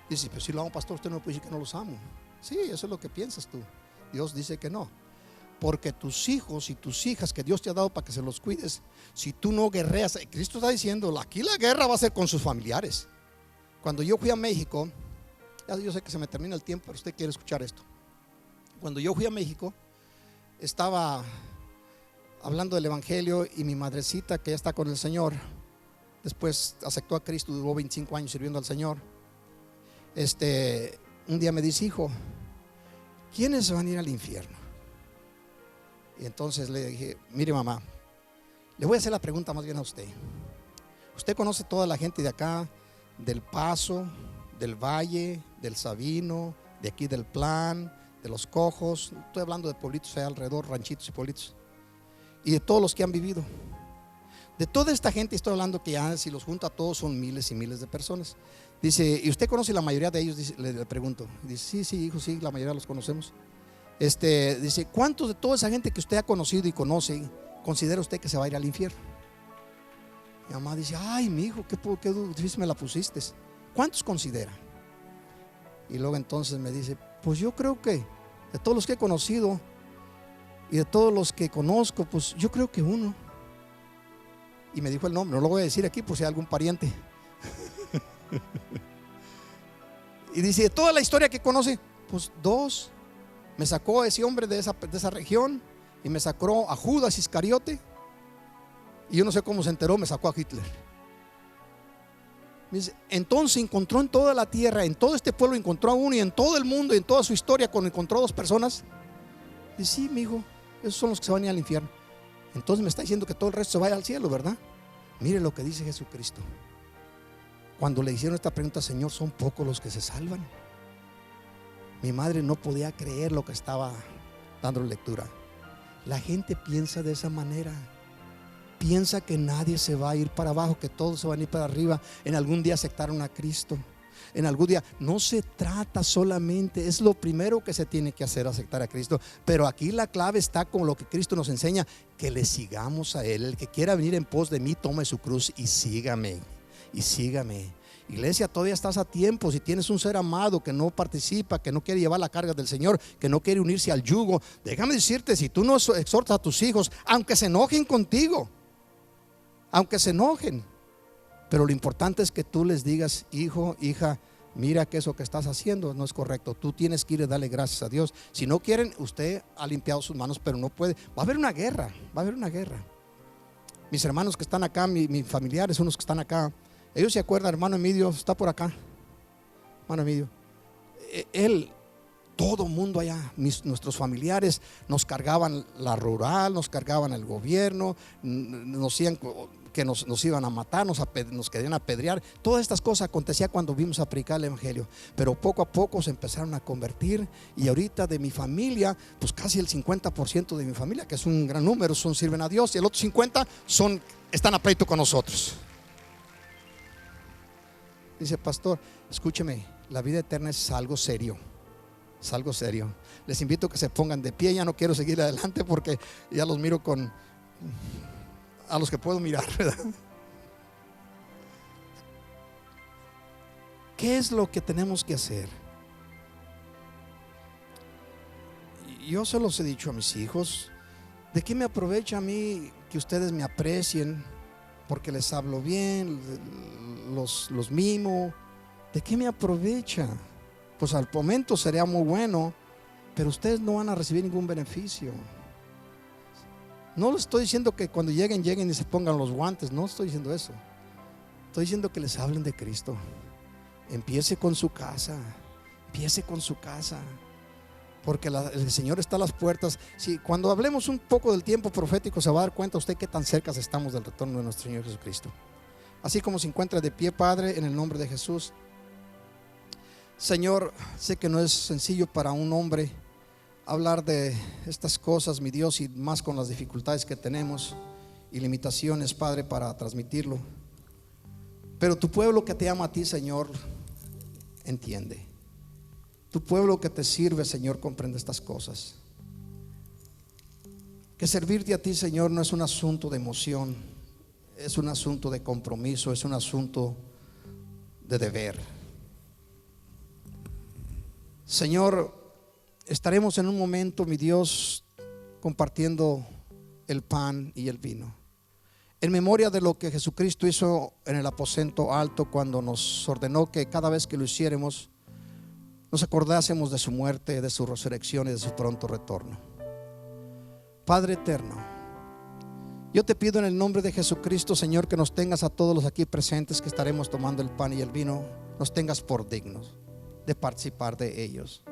C: Dice: pero si lo amo, pastor, usted no puede decir que no los amo. Sí, eso es lo que piensas tú. Dios dice que no. Porque tus hijos y tus hijas que Dios te ha dado para que se los cuides, si tú no guerreas, Cristo está diciendo: aquí la guerra va a ser con sus familiares. Cuando yo fui a México, ya yo sé que se me termina el tiempo, pero usted quiere escuchar esto. Cuando yo fui a México, estaba hablando del evangelio, y mi madrecita, que ya está con el Señor, después aceptó a Cristo, duró 25 años sirviendo al Señor. Un día me dice: hijo, ¿quiénes van a ir al infierno? Y entonces le dije: mire, mamá, le voy a hacer la pregunta más bien a usted. Usted conoce toda la gente de acá, del Paso, del Valle, del Sabino, de aquí del Plan, de los Cojos. Estoy hablando de pueblitos allá alrededor, ranchitos y pueblitos, y de todos los que han vivido. De toda esta gente estoy hablando, que ya si los junta a todos son miles y miles de personas. Dice: ¿y usted conoce la mayoría de ellos? Dice, le pregunto. Dice: sí, hijo, sí, la mayoría los conocemos. Dice: ¿cuántos de toda esa gente que usted ha conocido y conoce considera usted que se va a ir al infierno? Mi mamá dice: ay, mi hijo, qué difícil me la pusiste. ¿Cuántos considera? Y luego entonces me dice: pues yo creo que de todos los que he conocido y de todos los que conozco, pues yo creo que uno. Y me dijo el nombre, no lo voy a decir aquí por si hay algún pariente. Y dice: de toda la historia que conoce, pues 2. Me sacó ese hombre de esa región, y me sacó a Judas Iscariote, y yo no sé cómo se enteró, me sacó a Hitler. Dice: entonces encontró en toda la tierra, en todo este pueblo encontró a uno, y en todo el mundo y en toda su historia encontró 2 personas. Dice: sí, mi hijo, esos son los que se van a ir al infierno. Entonces me está diciendo que todo el resto se vaya al cielo, ¿verdad? Mire lo que dice Jesucristo. Cuando le hicieron esta pregunta: Señor, son pocos los que se salvan. Mi madre no podía creer lo que estaba dando lectura. La gente piensa de esa manera. piensa que nadie se va a ir para abajo, que todos se van a ir para arriba. En algún día aceptaron a Cristo. En algún día, no se trata solamente, es lo primero que se tiene que hacer, aceptar a Cristo. Pero aquí la clave está con lo que Cristo nos enseña, que le sigamos a Él. El que quiera venir en pos de mí, tome su cruz y sígame. Y sígame. Iglesia, todavía estás a tiempo. Si tienes un ser amado que no participa, que no quiere llevar la carga del Señor, que no quiere unirse al yugo, déjame decirte, si tú no exhortas a tus hijos, aunque se enojen contigo, aunque se enojen, pero lo importante es que tú les digas: hijo, hija, mira que eso que estás haciendo no es correcto. Tú tienes que ir y darle gracias a Dios. Si no quieren, usted ha limpiado sus manos, pero no puede. Va a haber una guerra, va a haber una guerra. Mis hermanos que están acá, mis familiares, unos que están acá, ellos se acuerdan, hermano Emilio, está por acá. Hermano Emilio, él, todo mundo allá, nuestros familiares nos cargaban la rural, nos cargaban el gobierno, nos decían que nos iban a matar, nos querían apedrear. Todas estas cosas acontecían cuando vimos a predicar el evangelio. Pero poco a poco se empezaron a convertir. Y ahorita de mi familia, pues casi el 50% de mi familia, que es un gran número, sirven a Dios. Y el otro 50% están a pleito con nosotros. Dice: pastor, escúcheme, la vida eterna es algo serio. Es algo serio. Les invito a que se pongan de pie. Ya no quiero seguir adelante porque ya los miro a los que puedo mirar, ¿verdad? ¿Qué es lo que tenemos que hacer? Yo se los he dicho a mis hijos: ¿de qué me aprovecha a mí que ustedes me aprecien porque les hablo bien, los mimo? ¿De qué me aprovecha? Pues al momento sería muy bueno, pero ustedes no van a recibir ningún beneficio. No les estoy diciendo que cuando lleguen y se pongan los guantes. No estoy diciendo eso. Estoy diciendo que les hablen de Cristo. Empiece con su casa. Empiece con su casa. Porque el Señor está a las puertas. Si cuando hablemos un poco del tiempo profético, se va a dar cuenta usted qué tan cerca estamos del retorno de nuestro Señor Jesucristo. Así como se encuentra de pie, Padre, en el nombre de Jesús. Señor, sé que no es sencillo para un hombre hablar de estas cosas, mi Dios, y más con las dificultades que tenemos y limitaciones, Padre, para transmitirlo. Pero tu pueblo que te ama a ti, Señor, entiende. Tu pueblo que te sirve, Señor, comprende estas cosas. Que servirte a ti, Señor, no es un asunto de emoción, es un asunto de compromiso, es un asunto de deber. Señor, estaremos en un momento, mi Dios, compartiendo el pan y el vino, en memoria de lo que Jesucristo hizo en el aposento alto, cuando nos ordenó que cada vez que lo hiciéramos nos acordásemos de su muerte, de su resurrección y de su pronto retorno. Padre eterno, yo te pido en el nombre de Jesucristo, Señor, que nos tengas a todos los aquí presentes que estaremos tomando el pan y el vino, nos tengas por dignos de participar de ellos.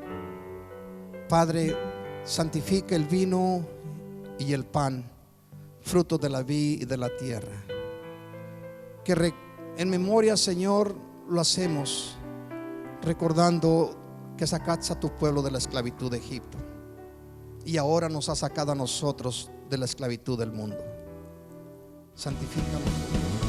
C: Padre, santifica el vino y el pan, fruto de la vid y de la tierra. Que en memoria, Señor, lo hacemos recordando que sacaste a tu pueblo de la esclavitud de Egipto y ahora nos has sacado a nosotros de la esclavitud del mundo. Santifícalo.